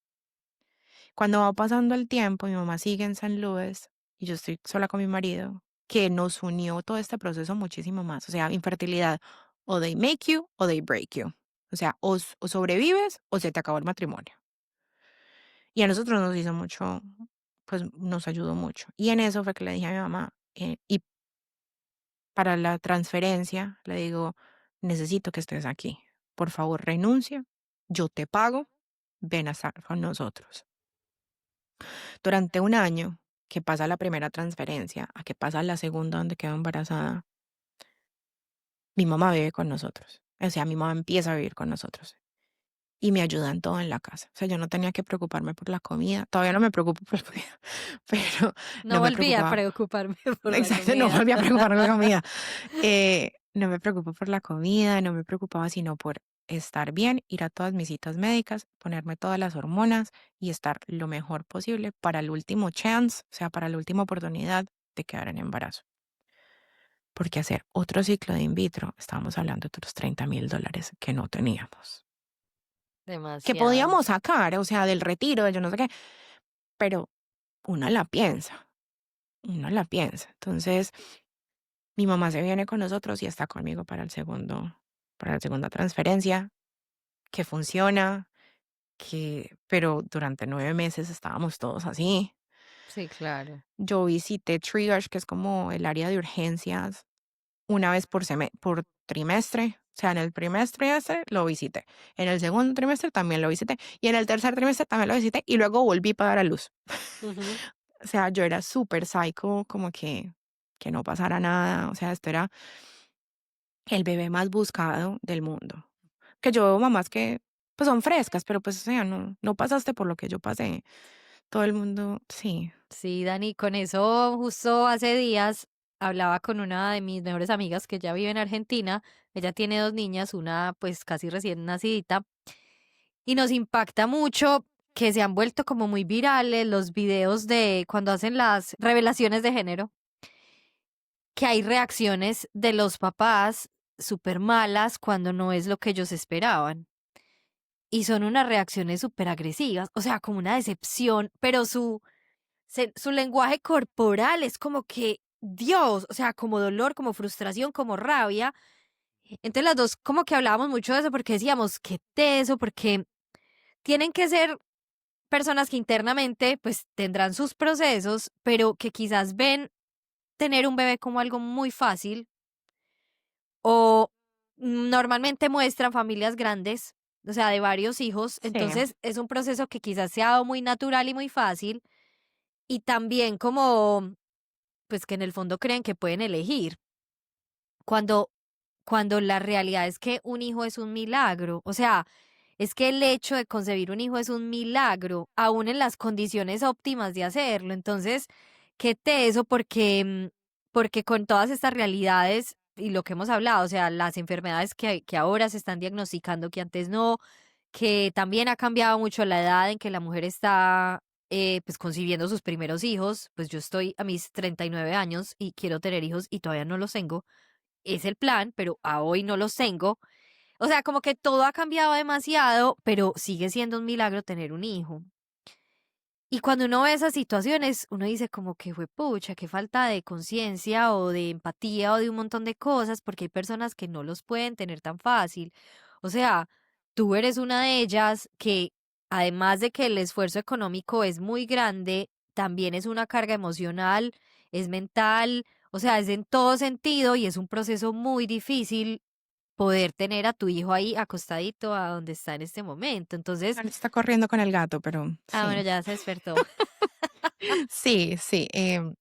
Cuando va pasando el tiempo, mi mamá sigue en San Luis y yo estoy sola con mi marido, que nos unió todo este proceso muchísimo más. O sea, infertilidad, o they make you o they break you. O sea, o sobrevives o se te acabó el matrimonio. Y a nosotros nos hizo mucho, pues nos ayudó mucho. Y en eso fue que le dije a mi mamá, y para la transferencia, le digo, necesito que estés aquí. Por favor, renuncia, yo te pago, ven a estar con nosotros. Durante un año, que pasa la primera transferencia, a que pasa la segunda donde quedo embarazada, mi mamá vive con nosotros. O sea, mi mamá empieza a vivir con nosotros y me ayuda en todo en la casa. O sea, yo no tenía que preocuparme por la comida. Todavía no me preocupo por la comida, pero No no me volví a preocupaba. preocuparme por la Exacto, no comida. volví a preocuparme por la comida. No me preocupo por la comida, no me preocupaba sino por estar bien, ir a todas mis citas médicas, ponerme todas las hormonas y estar lo mejor posible para el último chance, o sea, para la última oportunidad de quedar en embarazo. Porque hacer otro ciclo de in vitro, estábamos hablando de otros $30,000 que no teníamos. Que Demasiado. podíamos sacar, o sea, del retiro, de yo no sé qué, pero uno la piensa, uno la piensa. Entonces, mi mamá se viene con nosotros y está conmigo para la segunda transferencia, que funciona, pero durante 9 meses estábamos todos así. Sí, claro. Yo visité Triage, que es como el área de urgencias, una vez por trimestre. O sea, en el trimestre ese lo visité. En el segundo trimestre también lo visité. Y en el tercer trimestre también lo visité. Y luego volví para dar a luz. Ujú. O sea, yo era súper psycho, como que que no pasara nada. O sea, esto era el bebé más buscado del mundo. Que yo veo mamás que pues son frescas, pero pues, o sea, no pasaste por lo que yo pasé. Todo el mundo, sí. Sí, Dani, con eso justo hace días hablaba con una de mis mejores amigas que ya vive en Argentina. Ella tiene 2 niñas, una pues casi recién nacidita, y nos impacta mucho que se han vuelto como muy virales los videos de cuando hacen las revelaciones de género, que hay reacciones de los papás súper malas cuando no es lo que ellos esperaban. Y son unas reacciones súper agresivas, o sea, como una decepción, pero su lenguaje corporal es como que, Dios, o sea, como dolor, como frustración, como rabia. Entonces las dos como que hablábamos mucho de eso porque decíamos, qué teso, porque tienen que ser personas que internamente pues tendrán sus procesos, pero que quizás ven tener un bebé como algo muy fácil o normalmente muestran familias grandes, o sea, de varios hijos. Sí. Entonces es un proceso que quizás se ha dado muy natural y muy fácil y también como pues que en el fondo creen que pueden elegir, cuando la realidad es que un hijo es un milagro. O sea, es que el hecho de concebir un hijo es un milagro, aún en las condiciones óptimas de hacerlo. Entonces, qué teso, porque, porque con todas estas realidades y lo que hemos hablado, o sea, las enfermedades que ahora se están diagnosticando, que antes no, que también ha cambiado mucho la edad en que la mujer está pues concibiendo sus primeros hijos. Pues yo estoy a mis 39 años y quiero tener hijos y todavía no los tengo. Es el plan, pero a hoy no los tengo. O sea, como que todo ha cambiado demasiado, pero sigue siendo un milagro tener un hijo. Y cuando uno ve esas situaciones, uno dice como que fue pucha, qué falta de conciencia o de empatía o de un montón de cosas, porque hay personas que no los pueden tener tan fácil. O sea, tú eres una de ellas que, además de que el esfuerzo económico es muy grande, también es una carga emocional, es mental, o sea, es en todo sentido y es un proceso muy difícil poder tener a tu hijo ahí acostadito a donde está en este momento. Entonces, Ahorita está corriendo con el gato, pero bueno, sí. ya se despertó. Sí, sí,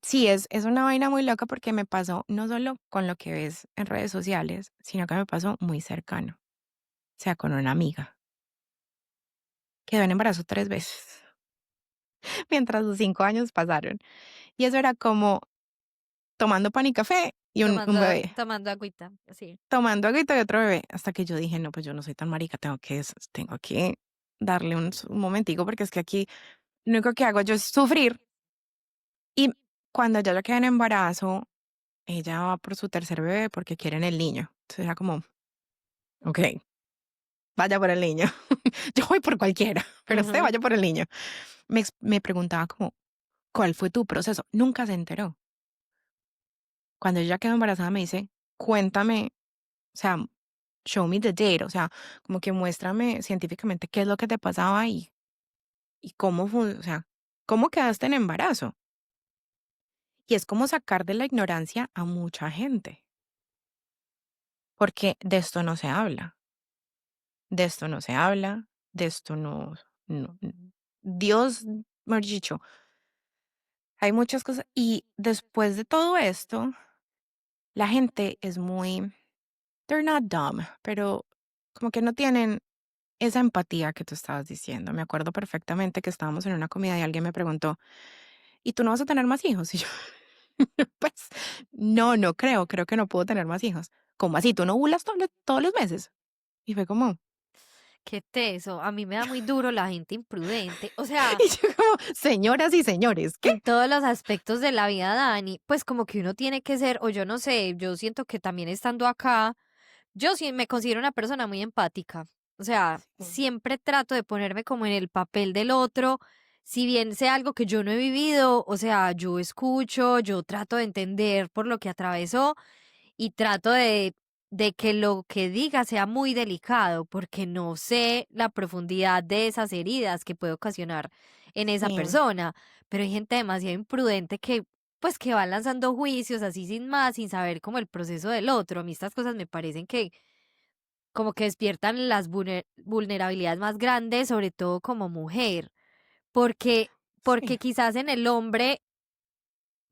sí, es una vaina muy loca porque me pasó no solo con lo que ves en redes sociales, sino que me pasó muy cercano, o sea, con una amiga. Quedó en embarazo 3 veces mientras los 5 años pasaron. Y eso era como tomando pan y café y un bebé, Tomando agüita, sí. tomando agüita y otro bebé, hasta que yo dije, no, pues yo no soy tan marica, tengo que darle un momentico porque es que aquí lo único que hago yo es sufrir. Y cuando ya yo quedé en embarazo, ella va por su tercer bebé porque quieren el niño. Entonces era como, ok, vaya por el niño. Yo voy por cualquiera, pero usted Ujú. vaya por el niño. Me preguntaba como, ¿cuál fue tu proceso? Nunca se enteró. Cuando ella quedó embarazada me dice, cuéntame, o sea, show me the data, o sea, como que muéstrame científicamente qué es lo que te pasaba y cómo fue, o sea, cómo quedaste en embarazo. Y es como sacar de la ignorancia a mucha gente, porque de esto no se habla. De esto no se habla, de esto no, Dios, mejor dicho, hay muchas cosas. Y después de todo esto, la gente es muy, they're not dumb, pero como que no tienen esa empatía que tú estabas diciendo. Me acuerdo perfectamente que estábamos en una comida y alguien me preguntó, ¿y tú no vas a tener más hijos? Y yo, pues, no creo que no puedo tener más hijos. ¿Cómo así? ¿Tú no ovulas todos los meses? Y fue como, Qué teso. A mí me da muy duro la gente imprudente. O sea, y yo como, señoras y señores, ¿qué? en todos los aspectos de la vida, Dani, pues como que uno tiene que ser, o yo no sé, yo siento que también estando acá, yo sí me considero una persona muy empática. O sea, Sí. siempre trato de ponerme como en el papel del otro, si bien sea algo que yo no he vivido, o sea, yo escucho, yo trato de entender por lo que atravesó y trato de que lo que diga sea muy delicado, porque no sé la profundidad de esas heridas que puede ocasionar en esa Sí, persona. Pero hay gente demasiado imprudente que, pues, que va lanzando juicios así sin más, sin saber como el proceso del otro. A mí estas cosas me parecen que como que despiertan las vulnerabilidades más grandes, sobre todo como mujer, porque sí, quizás en el hombre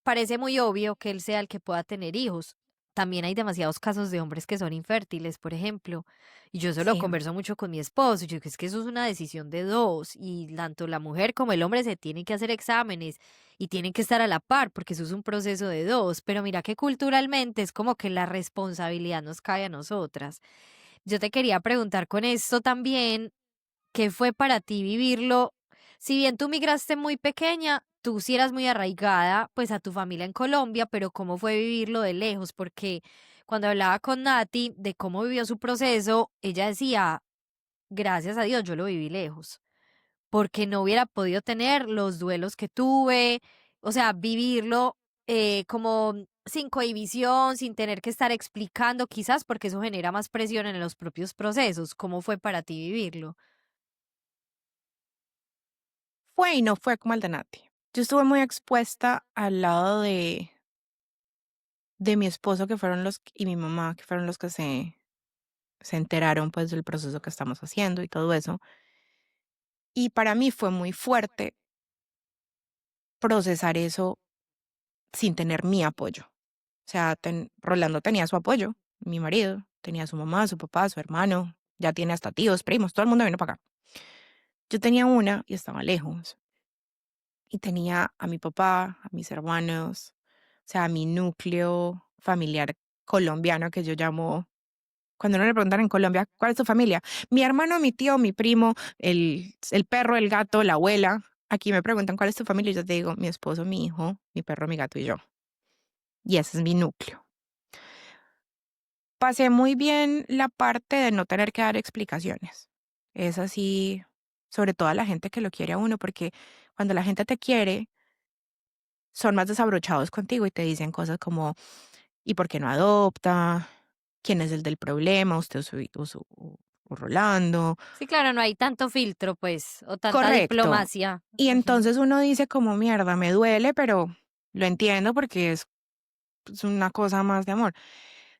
parece muy obvio que él sea el que pueda tener hijos. También hay demasiados casos de hombres que son infértiles, por ejemplo. Y yo eso lo Sí, converso mucho con mi esposo. Yo digo, es que eso es una decisión de dos. Y tanto la mujer como el hombre se tienen que hacer exámenes y tienen que estar a la par, porque eso es un proceso de dos. Pero mira que culturalmente es como que la responsabilidad nos cae a nosotras. Yo te quería preguntar con esto también, ¿qué fue para ti vivirlo? Si bien tú migraste muy pequeña, tú sí eras muy arraigada, pues, a tu familia en Colombia, pero ¿cómo fue vivirlo de lejos? Porque cuando hablaba con Nati de cómo vivió su proceso, ella decía, gracias a Dios, yo lo viví lejos, porque no hubiera podido tener los duelos que tuve, o sea, vivirlo como sin cohibición, sin tener que estar explicando, quizás porque eso genera más presión en los propios procesos. ¿Cómo fue para ti vivirlo? fue y no fue como el de Nati. Yo estuve muy expuesta al lado de mi esposo, que fueron y mi mamá, que fueron los que se enteraron pues del proceso que estamos haciendo y todo eso. Y para mí fue muy fuerte procesar eso sin tener mi apoyo. O sea, Rolando tenía su apoyo, mi marido, tenía su mamá, su papá, su hermano, ya tiene hasta tíos, primos, todo el mundo vino para acá. Yo tenía una y estaba lejos. Y tenía a mi papá, a mis hermanos, o sea, a mi núcleo familiar colombiano que yo llamo, cuando uno le preguntan en Colombia, ¿cuál es tu familia? Mi hermano, mi tío, mi primo, el perro, el gato, la abuela. Aquí me preguntan cuál es tu familia y yo te digo, mi esposo, mi hijo, mi perro, mi gato y yo. Y ese es mi núcleo. Pasé muy bien la parte de no tener que dar explicaciones. Es así, sobre todo a la gente que lo quiere a uno, porque cuando la gente te quiere, son más desabrochados contigo y te dicen cosas como, ¿y por qué no adopta? ¿Quién es el del problema? ¿Usted o Rolando? Sí, claro, no hay tanto filtro, pues, o tanta Correcto. diplomacia. Y Ujú. entonces uno dice como mierda, me duele, pero lo entiendo porque es una cosa más de amor.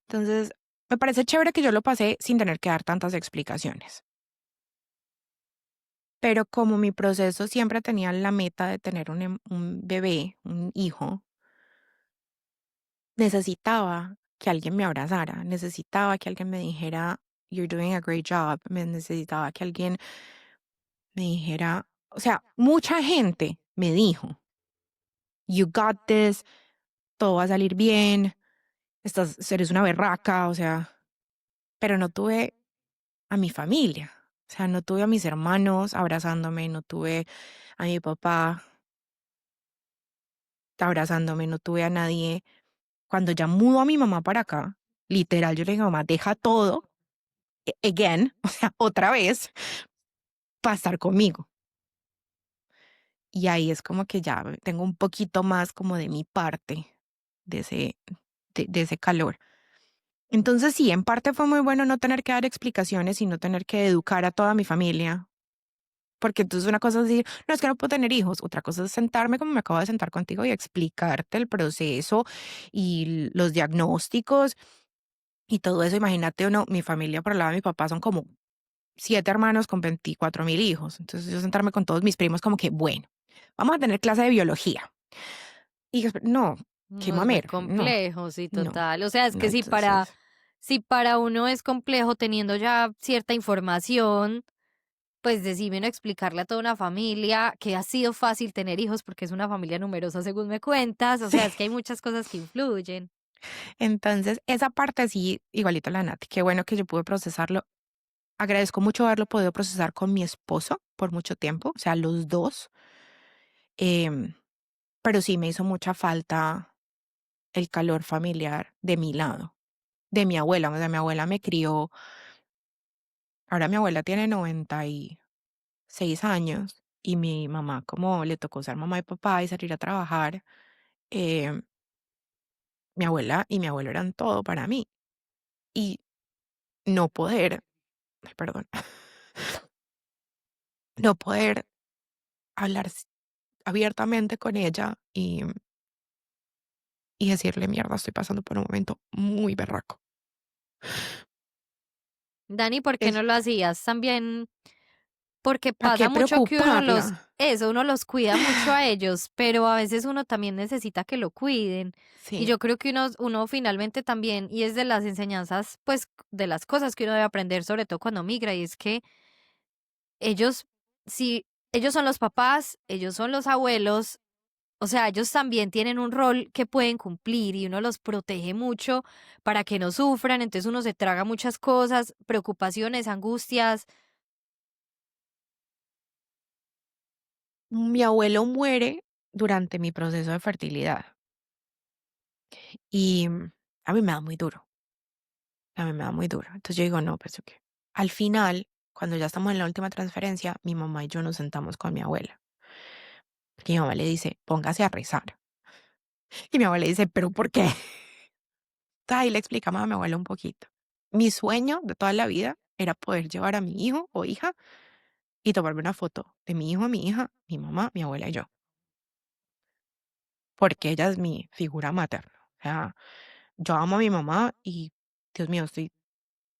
Entonces, me parece chévere que yo lo pasé sin tener que dar tantas explicaciones. Pero como mi proceso siempre tenía la meta de tener un bebé, un hijo, necesitaba que alguien me abrazara, necesitaba que alguien me dijera, You're doing a great job, me necesitaba que alguien me dijera, o sea, mucha gente me dijo, You got this, todo va a salir bien, eres una berraca, o sea, pero no tuve a mi familia, o sea, no tuve a mis hermanos abrazándome, no tuve a mi papá abrazándome, no tuve a nadie. Cuando ya mudó a mi mamá para acá, literal, yo le dije, mamá, deja todo, again, o sea, otra vez, para estar conmigo. Y ahí es como que ya tengo un poquito más como de mi parte, de ese calor. Entonces sí, en parte fue muy bueno no tener que dar explicaciones y no tener que educar a toda mi familia. Porque entonces una cosa es decir, no es que no puedo tener hijos, otra cosa es sentarme como me acabo de sentar contigo y explicarte el proceso y los diagnósticos y todo eso. Imagínate uno, mi familia por el lado de mi papá son como 7 hermanos con 24.000 hijos. Entonces yo sentarme con todos mis primos como que, bueno, vamos a tener clase de biología. Y yo, no, qué No, es muy mamera, no, complejo, sí, no, total. O sea, es no, que entonces, si para uno es complejo teniendo ya cierta información, pues decime no explicarle a toda una familia que ha sido fácil tener hijos porque es una familia numerosa según me cuentas. O sí. sea, es que hay muchas cosas que influyen. Entonces, esa parte sí, igualito a la Nati, qué bueno que yo pude procesarlo. Agradezco mucho haberlo podido procesar con mi esposo por mucho tiempo, o sea, los dos. em, pero sí me hizo mucha falta el calor familiar de mi lado, de mi abuela. O sea, mi abuela me crió, ahora mi abuela tiene 96 años y mi mamá, como le tocó ser mamá y papá y salir a trabajar, em, mi abuela y mi abuelo eran todo para mí. Y no poder, ay, perdón, no poder hablar abiertamente con ella y decirle, mierda, estoy pasando por un momento muy berraco. Dani, ¿por qué Es, no lo hacías también? Porque ¿Para qué pasa mucho que preocuparla? uno los cuida mucho a ellos, pero a veces uno también necesita que lo cuiden. Y Sí. yo creo que uno finalmente también, y es de las enseñanzas, pues, de las cosas que uno debe aprender, sobre todo cuando migra, y es que ellos, si ellos son los papás, ellos son los abuelos, o sea, ellos también tienen un rol que pueden cumplir y uno los protege mucho para que no sufran, entonces uno se traga muchas cosas, preocupaciones, angustias. Mi abuelo muere durante mi proceso de fertilidad y a mí me da muy duro, a mí me da muy duro. Entonces yo digo, no, pues ok. Al final, cuando ya estamos en la última transferencia, mi mamá y yo nos sentamos con mi abuela. Porque mi mamá le dice, póngase a rezar. Y mi abuela le dice, ¿pero por qué? Ahí le explicamos a mi abuela un poquito. Mi sueño de toda la vida era poder llevar a mi hijo o hija y tomarme una foto de mi hijo, mi hija, mi mamá, mi abuela y yo, porque ella es mi figura materna. O sea, yo amo a mi mamá y, Dios mío, estoy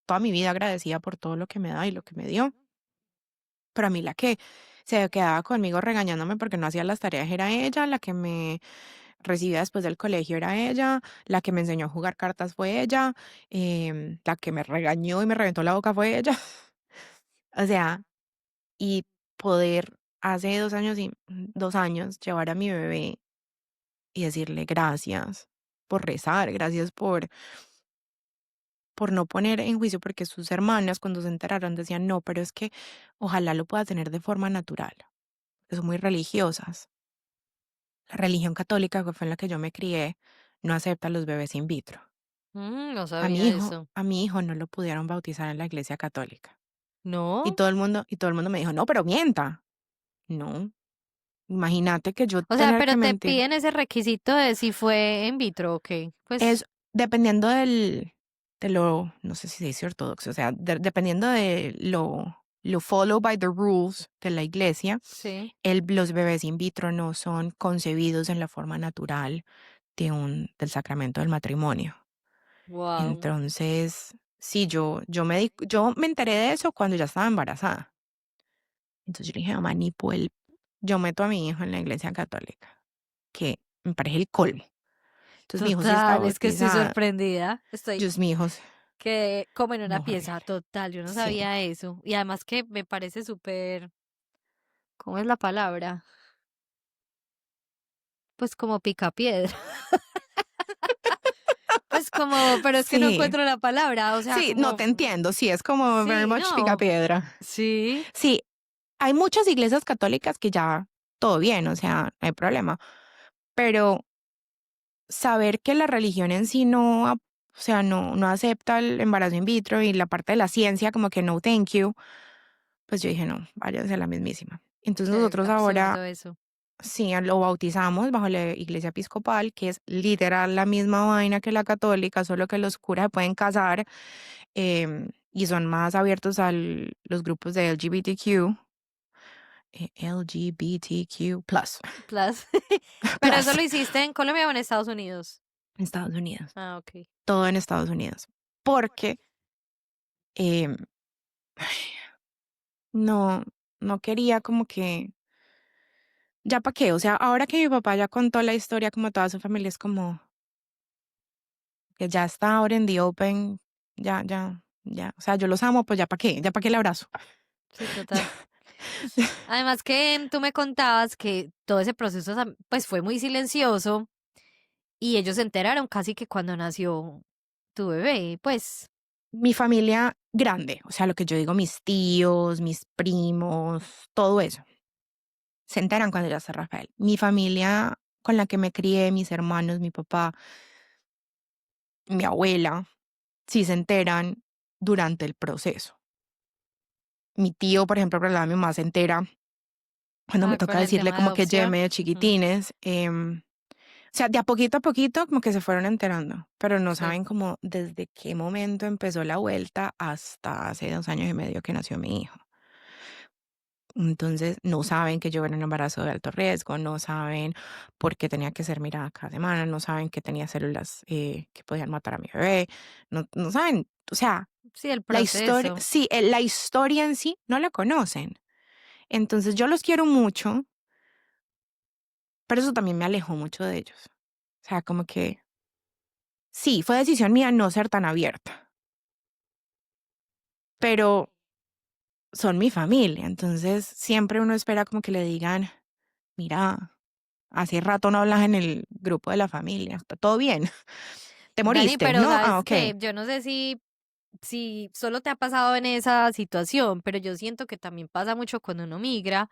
toda mi vida agradecida por todo lo que me da y lo que me dio. Pero a mí la que se quedaba conmigo regañándome porque no hacía las tareas era ella, la que me recibía después del colegio era ella, la que me enseñó a jugar cartas fue ella, la que me regañó y me reventó la boca fue ella. O sea, y poder hace 2 años y 2 años llevar a mi bebé y decirle gracias por rezar, gracias por no poner en juicio, porque sus hermanas cuando se enteraron decían, no, pero es que ojalá lo pueda tener de forma natural, que son muy religiosas. La religión católica, que fue en la que yo me crié, no acepta los bebés in vitro. No A mi sabía hijo, eso. a mi hijo no lo pudieron bautizar en la iglesia católica. ¿No? Y todo el mundo me dijo, no, pero mienta. No, imagínate que yo O sea, tener pero que te mentir. piden ese requisito de si fue in vitro, okey. Pues Es dependiendo de lo, no sé si se dice ortodoxo, o sea, dependiendo de lo follow by the rules de la iglesia, sí. los bebés in vitro no son concebidos en la forma natural del sacramento del matrimonio. Wow. Entonces, sí, yo me enteré de eso cuando ya estaba embarazada. Entonces yo le dije, mamá, ni yo meto a mi hijo en la iglesia católica, que me parece el colmo. Entonces mi hijo sí está Total, es que estoy bautizado. sorprendida. Estoy Dios, mi hijo, que como en una no, pieza, horrible. total, yo no Sí. sabía eso. Y además que me parece súper, ¿cómo es la palabra? Pues como picapiedra. Pues como, pero es que no Sí, encuentro la palabra, o sea, sí, no como te entiendo. Sí, es como very sí, much no. picapiedra. Sí, Sí, hay muchas iglesias católicas que ya todo bien, o sea, no hay problema. Pero saber que la religión en sí o sea, no acepta el embarazo in vitro y la parte de la ciencia como que no, thank you, pues yo dije, no, váyanse a la mismísima. Entonces qué nosotros ahora absurdo eso. sí lo bautizamos bajo la iglesia episcopal, que es literal la misma vaina que la católica, solo que los curas se pueden casar y son más abiertos a los grupos de LGBTQ, LGBTQ+, Plus. Pero eso plus, lo hiciste en Colombia o en Estados Unidos. en Estados Unidos, Ah, okey. todo en Estados Unidos, porque em, no, no quería como que, ya para qué, o sea, ahora que mi papá ya contó la historia como toda su familia, es como que ya está ahora en the open, ya, o sea, yo los amo, pues ya para qué el abrazo. Sí, total. Además que tú me contabas que todo ese proceso, pues, fue muy silencioso y ellos se enteraron casi que cuando nació tu bebé, pues. Mi familia grande, o sea, lo que yo digo, mis tíos, mis primos, todo eso, se enteran cuando ya está Rafael. Mi familia con la que me crié, mis hermanos, mi papá, mi abuela, sí se enteran durante el proceso. Mi tío, por ejemplo, por el lado de mi mamá se entera cuando me Ah, toca con el decirle tema de como que adopción. llame de Ujú. chiquitines. O sea, de a poquito, como que se fueron enterando, pero no Sí. saben como desde qué momento empezó la vuelta hasta hace 2 años y medio que nació mi hijo. Entonces, no saben que yo era un embarazo de alto riesgo, no saben por qué tenía que ser mirada cada semana, no saben que tenía células que podían matar a mi bebé, no saben, o sea, Sí, el la historia, proceso. sí, la historia en sí no la conocen. Entonces yo los quiero mucho, pero eso también me alejó mucho de ellos. O sea, como que sí, fue decisión mía no ser tan abierta, pero son mi familia, entonces siempre uno espera como que le digan, mira, hace rato no hablas en el grupo de la familia, ¿está todo bien? ¿Te Dani, moriste? pero No, ah, sabes ok. que yo no sé si solo te ha pasado en esa situación, pero yo siento que también pasa mucho cuando uno migra.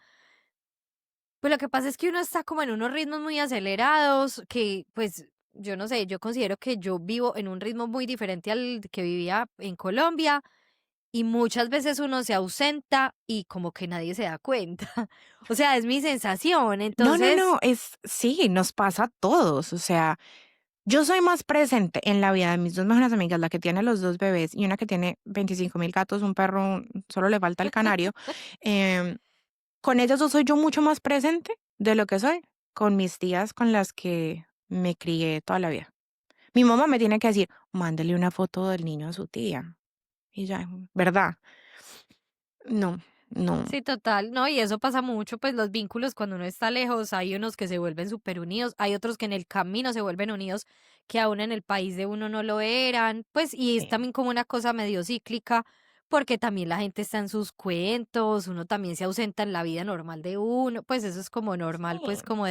Pues lo que pasa es que uno está como en unos ritmos muy acelerados, que pues yo no sé, yo considero que yo vivo en un ritmo muy diferente al que vivía en Colombia y muchas veces uno se ausenta y como que nadie se da cuenta. O sea, es mi sensación. No, no, Entonces, no, sí, nos pasa a todos, o sea, yo soy más presente en la vida de mis dos mejores amigas, la que tiene los dos bebés y una que tiene 25.000 gatos, un perro, solo le falta el canario. em, con ellas dos soy yo mucho más presente de lo que soy con mis tías con las que me crié toda la vida. Mi mamá me tiene que decir, mándele una foto del niño a su tía. Y ya, ¿verdad? No, no. sí, total, no, y eso pasa mucho, pues los vínculos cuando uno está lejos, hay unos que se vuelven súper unidos, hay otros que en el camino se vuelven unidos, que aún en el país de uno no lo eran, pues, y es Sí, también como una cosa medio cíclica, porque también la gente está en sus cuentos, uno también se ausenta en la vida normal de uno, pues eso es como normal, sí, pues como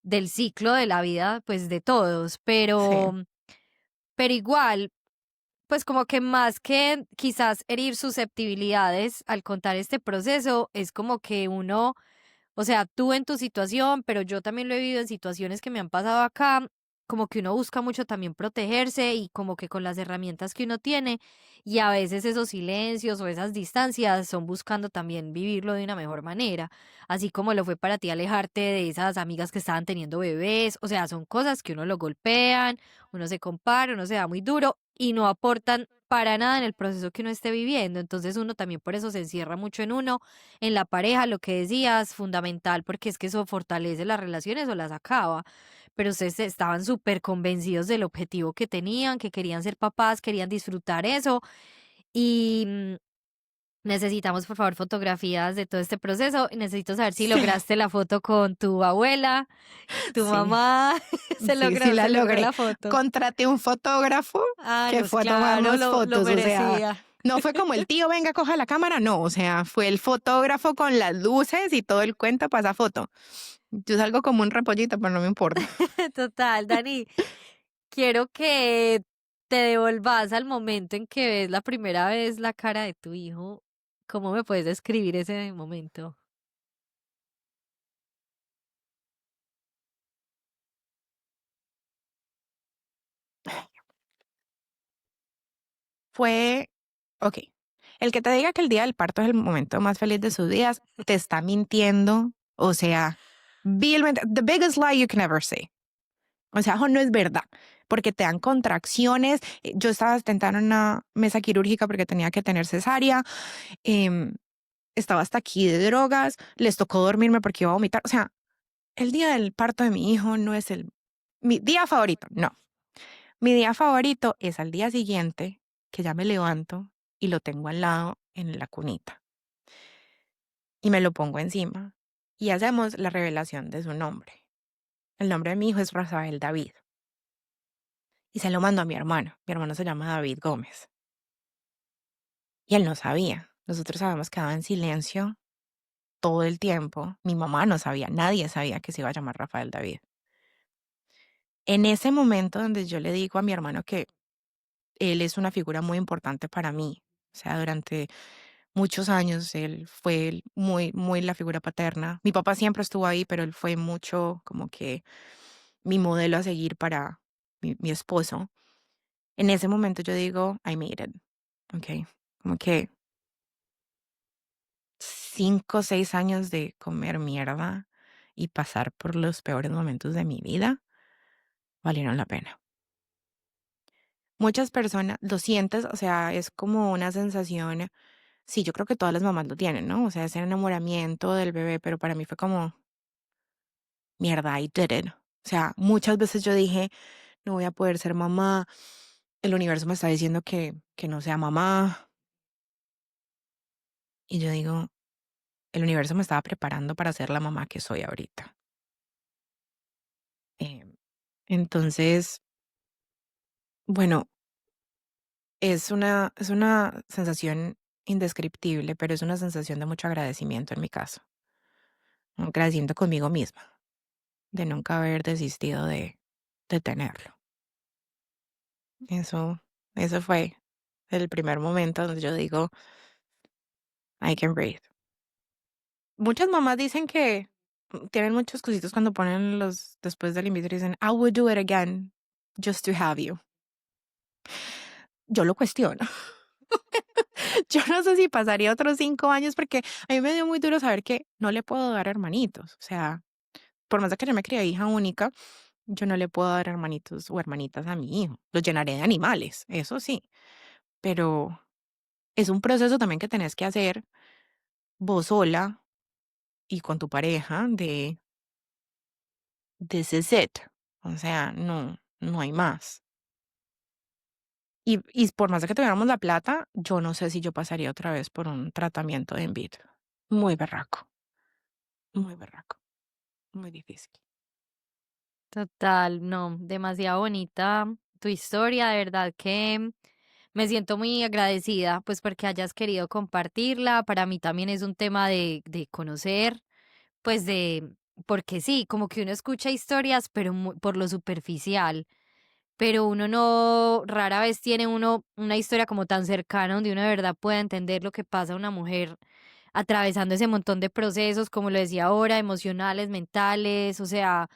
del ciclo de la vida, pues de todos, sí. pero igual. Pues como que más que quizás herir susceptibilidades al contar este proceso, es como que uno, o sea, tú en tu situación, pero yo también lo he vivido en situaciones que me han pasado acá, como que uno busca mucho también protegerse y como que con las herramientas que uno tiene y a veces esos silencios o esas distancias son buscando también vivirlo de una mejor manera, así como lo fue para ti alejarte de esas amigas que estaban teniendo bebés, o sea, son cosas que uno lo golpean, uno se compara, uno se da muy duro y no aportan para nada en el proceso que uno esté viviendo, entonces uno también por eso se encierra mucho en uno en la pareja, lo que decías, fundamental, porque es que eso fortalece las relaciones o las acaba. Pero ustedes estaban súper convencidos del objetivo que tenían, que querían ser papás, querían disfrutar eso. Y necesitamos, por favor, fotografías de todo este proceso. Y necesito saber si Sí, lograste la foto con tu abuela, tu sí, mamá. sí la Se logró logré. la foto. Contraté un fotógrafo Ah, que no, fue a claro, tomarnos lo fotos, o sea, merecía. no fue como el tío, venga, coja la cámara, no, o sea, fue el fotógrafo con las luces y todo el cuento para esa foto. Yo salgo como un repollito, pero no me importa. Total, Dani. Quiero que te devolvas al momento en que ves la primera vez la cara de tu hijo. ¿Cómo me puedes describir ese momento? Fue, ok, el que te diga que el día del parto es el momento más feliz de sus días, te está mintiendo, o sea, vilmente, the biggest lie you can ever say. O sea, eso no es verdad, porque te dan contracciones. Yo estaba tentada en una mesa quirúrgica porque tenía que tener cesárea, em, estaba hasta aquí de drogas, les tocó dormirme porque iba a vomitar. O sea, el día del parto de mi hijo no es mi día favorito, no. Mi día favorito es al día siguiente, que ya me levanto y lo tengo al lado en la cunita y me lo pongo encima y hacemos la revelación de su nombre. El nombre de mi hijo es Rafael David y se lo mando a mi hermano. Mi hermano se llama David Gómez y él no sabía. Nosotros habíamos quedado en silencio todo el tiempo. Mi mamá no sabía, nadie sabía que se iba a llamar Rafael David. En ese momento donde yo le digo a mi hermano que él es una figura muy importante para mí, o sea, durante muchos años él fue muy, muy la figura paterna. Mi papá siempre estuvo ahí, pero él fue mucho como que mi modelo a seguir para mi esposo. En ese momento yo digo, I made it, ¿ok? Como que 5 o 6 años de comer mierda y pasar por los peores momentos de mi vida valieron la pena. Muchas personas lo sientes, o sea, es como una sensación, sí, yo creo que todas las mamás lo tienen, ¿no? O sea, ese enamoramiento del bebé, pero para mí fue como, mierda, I did it. O sea, muchas veces yo dije, no voy a poder ser mamá, el universo me está diciendo que no sea mamá. Y yo digo, el universo me estaba preparando para ser la mamá que soy ahorita. Em, entonces, bueno, es una sensación indescriptible, pero es una sensación de mucho agradecimiento en mi caso. Agradeciendo conmigo misma de nunca haber desistido de tenerlo. Eso, eso fue el primer momento donde yo digo, I can breathe. Muchas mamás dicen que tienen muchos cositos cuando ponen los después del in vitro, dicen, I would do it again just to have you. Yo lo cuestiono. Yo no sé si pasaría otros 5 años porque a mí me dio muy duro saber que no le puedo dar hermanitos. O sea, por más de que yo me crié hija única, yo no le puedo dar hermanitos o hermanitas a mi hijo. Los llenaré de animales, eso sí. Pero es un proceso también que tenés que hacer vos sola y con tu pareja de this is it. O sea, no, no hay más. Y por más de que tuviéramos la plata, yo no sé si yo pasaría otra vez por un tratamiento de in vitro. Muy berraco, muy difícil. Total, no, demasiado bonita tu historia, de verdad que me siento muy agradecida, pues porque hayas querido compartirla. Para mí también es un tema de conocer, pues porque sí, como que uno escucha historias, pero por lo superficial, pero uno no, rara vez tiene uno una historia como tan cercana donde uno de verdad pueda entender lo que pasa a una mujer atravesando ese montón de procesos, como lo decía ahora, emocionales, mentales, o sea,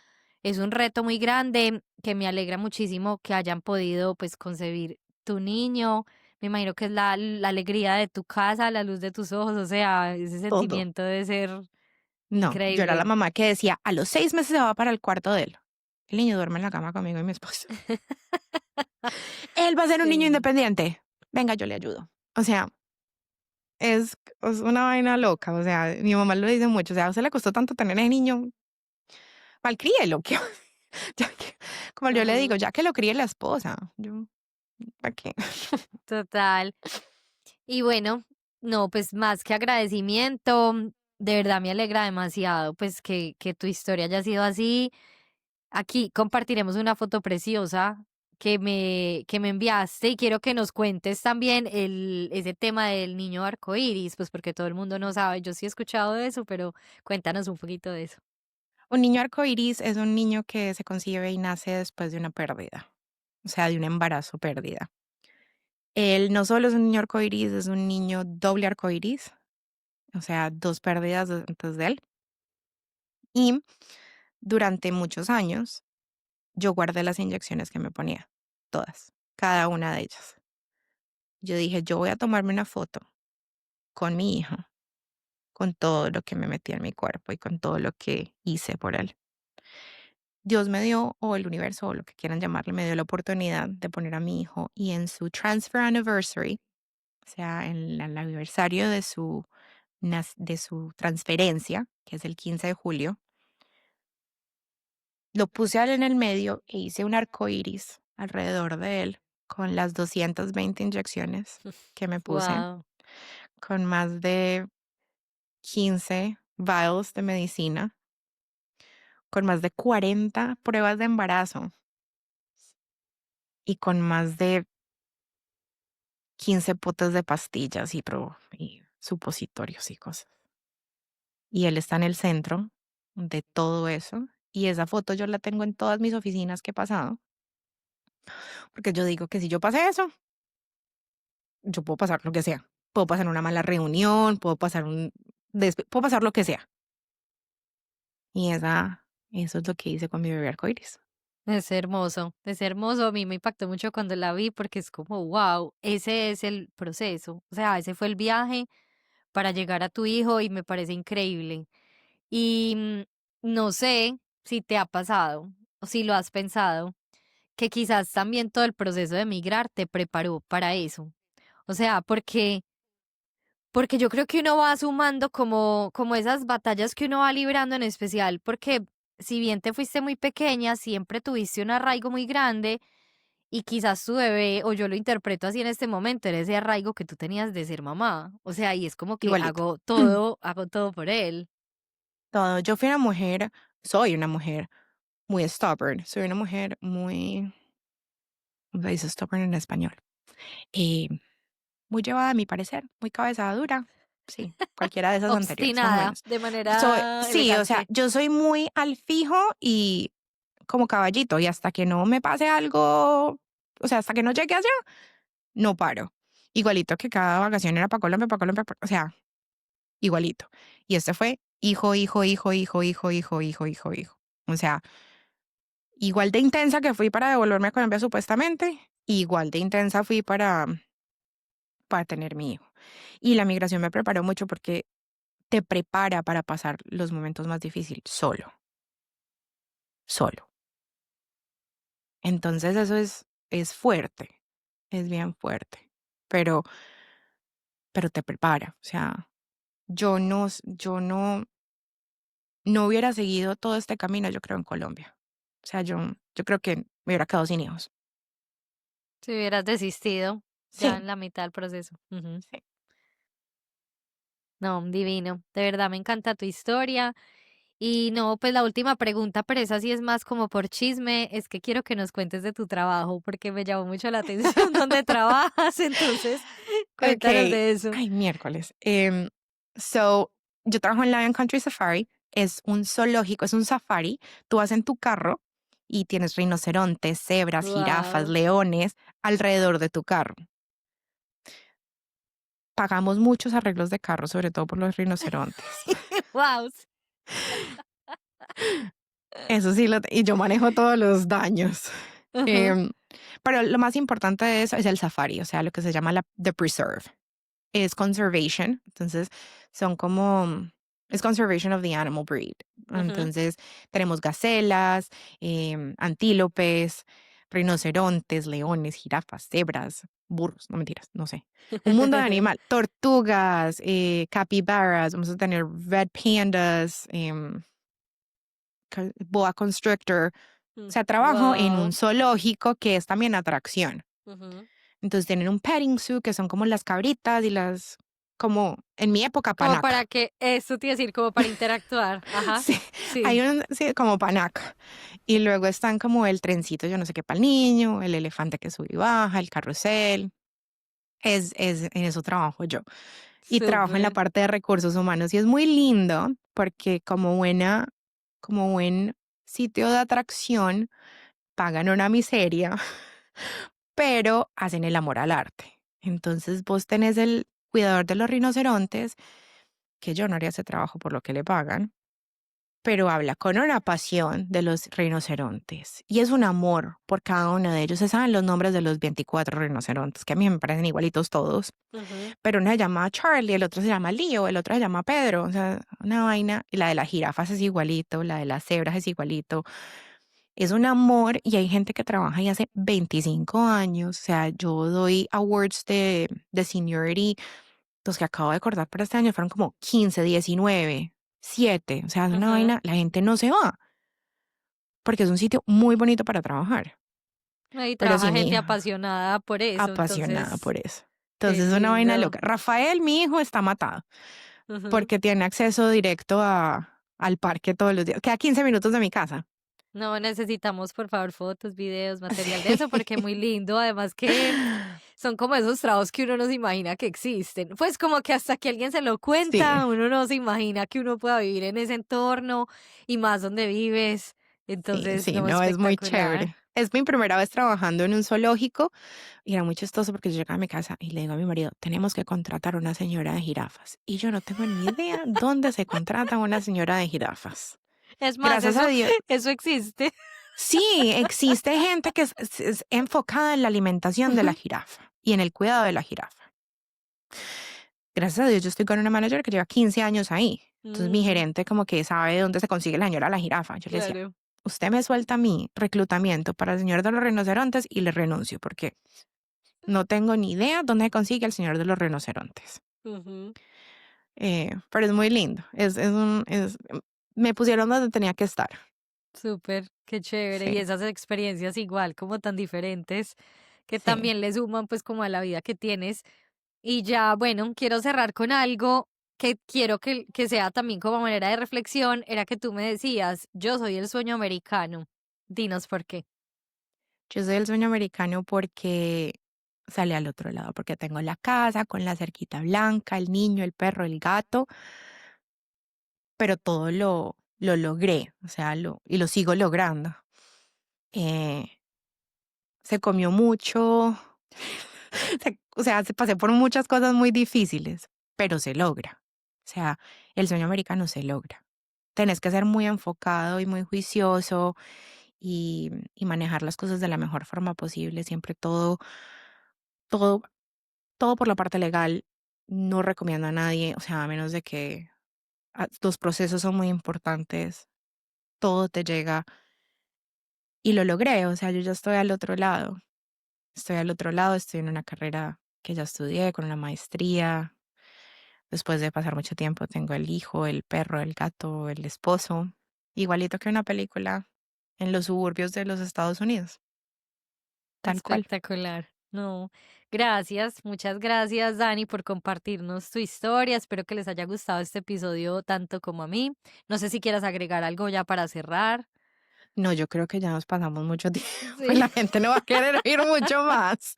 es un reto muy grande que me alegra muchísimo que hayan podido pues concebir tu niño. Me imagino que es la alegría de tu casa, la luz de tus ojos, o sea, ese Todo. sentimiento de ser No, yo era la increíble. mamá que decía, a los 6 meses se va para el cuarto de él. El niño duerme en la cama conmigo y mi esposo. Él va a ser un niño Sí. independiente. Venga, yo le ayudo. O sea, es una vaina loca. O sea, mi mamá lo dice mucho. O sea, a usted le costó tanto tener ese niño, malcríelo. Como yo le digo, Ajá, ya que lo críe la esposa. Yo, ¿para qué? total. Y bueno, no, pues más que agradecimiento, de verdad me alegra demasiado, pues que tu historia haya sido así. Aquí compartiremos una foto preciosa que me enviaste y quiero que nos cuentes también ese tema del niño arcoíris, pues porque todo el mundo no sabe. Yo sí he escuchado de eso, pero cuéntanos un poquito de eso. Un niño arcoíris es un niño que se concibe y nace después de una pérdida. O sea, de un embarazo pérdida. Él no solo es un niño arcoíris, es un niño doble arcoíris. O sea, dos pérdidas antes de él. Y durante muchos años yo guardé las inyecciones que me ponía, todas, cada una de ellas. Yo dije, yo voy a tomarme una foto con mi hijo, con todo lo que me metí en mi cuerpo y con todo lo que hice por él. Dios me dio, o el universo, o lo que quieran llamarle, me dio la oportunidad de poner a mi hijo y en su transfer anniversary, o sea, en el aniversario de su transferencia, que es el 15 de julio, lo puse a él en el medio e hice un arco iris alrededor de él con las 220 inyecciones que me puse, Wow, con más de 15 vials de medicina, con más de 40 pruebas de embarazo y con más de 15 potes de pastillas y supositorios y cosas. Y él está en el centro de todo eso. Y esa foto yo la tengo en todas mis oficinas que he pasado, porque yo digo que si yo pasé eso, yo puedo pasar lo que sea. Puedo pasar una mala reunión, puedo pasar lo que sea. Y eso es lo que hice con mi bebé arcoíris. es hermoso, es hermoso. A mí me impactó mucho cuando la vi porque es como, wow, ese es el proceso. O sea, ese fue el viaje para llegar a tu hijo y me parece increíble. Y no sé si te ha pasado o si lo has pensado, que quizás también todo el proceso de migrar te preparó para eso. O sea, porque yo creo que uno va sumando como esas batallas que uno va librando en especial, porque si bien te fuiste muy pequeña, siempre tuviste un arraigo muy grande y quizás tu bebé, o yo lo interpreto así en este momento, era ese arraigo que tú tenías de ser mamá. O sea, y es como que igualito. hago todo por él. Todo. Yo fui una mujer, soy una mujer muy stubborn, soy una mujer muy, ¿cómo se dice stubborn en español? Eh, Muy llevada a mi parecer, muy cabeza dura. Sí, cualquiera de esas anteriores, más o Obstinada, menos. de Soy, manera sí, o sea, elegante. yo soy muy al fijo y como caballito, y hasta que no me pase algo, o sea, hasta que no llegue allá, no paro. Igualito que cada vacación era para Colombia, o sea, igualito. Y este fue hijo, hijo, hijo, hijo, hijo, hijo, hijo, hijo, hijo. O sea, igual de intensa que fui para devolverme a Colombia supuestamente, igual de intensa fui para tener mi hijo. Y la migración me preparó mucho porque te prepara para pasar los momentos más difíciles solo, solo. Entonces eso es fuerte, es bien fuerte, pero, pero te prepara. O sea, yo no hubiera seguido todo este camino, yo creo, en Colombia. O sea, yo creo que me hubiera quedado sin hijos. Si hubieras desistido ya Sí, en la mitad del proceso. Ujú. sí. No, divino. De verdad me encanta tu historia. Y no, pues la última pregunta, pero esa sí es más como por chisme, es que quiero que nos cuentes de tu trabajo, porque me llamó mucho la atención dónde trabajas, entonces cuéntanos Ok, de eso. ay, miércoles. So, yo trabajo en Lion Country Safari, es un zoológico, es un safari. Tú vas en tu carro y tienes rinocerontes, cebras, jirafas, Wow. leones alrededor de tu carro. Pagamos muchos arreglos de carro, sobre todo por los rinocerontes. Wow. Eso sí, y yo manejo todos los daños. Ujú, Em, pero lo más importante de eso es el safari, o sea, lo que se llama the preserve. Es conservation, entonces son como, es conservation of the animal breed. ujú. Entonces tenemos gacelas, antílopes, rinocerontes, leones, jirafas, cebras, burros, no mentiras, no sé. Un mundo de animal, tortugas, capibaras, vamos a tener red pandas, boa constrictor. O sea, trabajo en un Wow. zoológico que es también atracción. Ujú. Entonces tienen un petting zoo que son como las cabritas y las, como en mi época, Como para panaca. que, eso te iba a decir, como para interactuar. Ajá. Sí, hay Sí. un, sí, como panaca. Y luego están como el trencito, yo no sé qué, para el niño, el elefante que sube y baja, el carrusel. En eso trabajo yo. Y trabajo en la Súper. parte de recursos humanos. Y es muy lindo porque como buen sitio de atracción, pagan una miseria, pero hacen el amor al arte. Entonces vos tenés el cuidador de los rinocerontes, que yo no haría ese trabajo por lo que le pagan, pero habla con una pasión de los rinocerontes. Y es un amor por cada uno de ellos. Se saben los nombres de los 24 rinocerontes, que a mí me parecen igualitos todos. Ujú. Pero uno se llama Charlie, el otro se llama Leo, el otro se llama Pedro. O sea, una vaina. Y la de las jirafas es igualito, la de las cebras es igualito. Es un amor y hay gente que trabaja ahí hace 25 años. O sea, yo doy awards de seniority. Los que acabo de acordar para este año fueron como 15, 19, 7. O sea, es una Ujú. vaina, la gente no se va porque es un sitio muy bonito para trabajar. Ahí Pero trabaja sí, mi gente hijo, apasionada por eso, apasionada entonces, por eso. qué Entonces es una vaina lindo. loca. Rafael, mi hijo, está matado Ujú. porque tiene acceso directo al parque todos los días. Queda 15 minutos de mi casa. No, necesitamos, por favor, fotos, videos, material de eso, Sí. porque muy lindo. Además que son como esos trabajos que uno no se imagina que existen. Pues como que hasta que alguien se lo Sí. cuenta, uno no se imagina que uno pueda vivir en ese entorno y más donde vives. Sí, Entonces, sí, no, no, es muy espectacular. chévere. Es mi primera vez trabajando en un zoológico y era muy chistoso porque yo llegaba a mi casa y le digo a mi marido, tenemos que contratar una señora de jirafas. Y yo no tengo ni idea dónde se contrata una señora de jirafas. Es más, Gracias a Dios. eso existe. Sí, existe gente que es enfocada en la alimentación de la Ujú. jirafa y en el cuidado de la jirafa. Gracias a Dios yo estoy con una manager que lleva 15 años ahí. Entonces mi Mm, gerente como que sabe dónde se consigue la señora de la jirafa. Yo le decía, claro. usted me suelta mi reclutamiento para el señor de los rinocerontes y le renuncio porque no tengo ni idea dónde se consigue el señor de los rinocerontes. Ujú. Pero es muy lindo. Me pusieron donde tenía que estar. Súper, qué chévere. Y Sí, esas experiencias igual, como tan diferentes, que sí. también le suman pues como a la vida que tienes. Y ya, bueno, quiero cerrar con algo que quiero que sea también como manera de reflexión. Era que tú me decías, yo soy el sueño americano. Dinos por qué. Yo soy el sueño americano porque salí al otro lado, porque tengo la casa con la cerquita blanca, el niño, el perro, el gato, pero todo lo logré, o sea, y lo sigo logrando. Eh, Se comió mucho, o sea, se pasé por muchas cosas muy difíciles, pero se logra. O sea, el sueño americano se logra. Tenés que ser muy enfocado y muy juicioso y manejar las cosas de la mejor forma posible, siempre todo, todo por la parte legal. No recomiendo a nadie, o sea, a menos de que los procesos son muy importantes, todo te llega y lo logré, o sea, yo ya estoy al otro lado. Estoy al otro lado, estoy en una carrera que ya estudié, con una maestría. Después de pasar mucho tiempo, tengo el hijo, el perro, el gato, el esposo. Igualito que una película en los suburbios de los Estados Unidos, tal cual. Espectacular. No, gracias, muchas gracias, Dani, por compartirnos tu historia. Espero que les haya gustado este episodio tanto como a mí. No sé si quieras agregar algo ya para cerrar. No, yo creo que ya nos pasamos mucho tiempo y Sí. la gente no va a querer oír mucho más.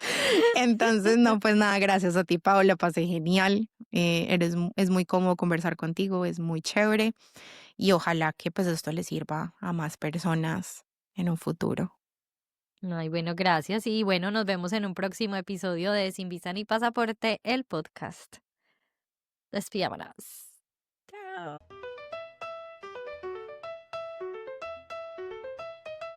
Entonces, no, pues nada, gracias a ti, Paola, pasé genial. Es muy cómodo conversar contigo, es muy chévere y ojalá que pues esto le sirva a más personas en un futuro. Ay, bueno, gracias. Y bueno, nos vemos en un próximo episodio de Sin Visa ni Pasaporte, el podcast. Despidámonos. Chao.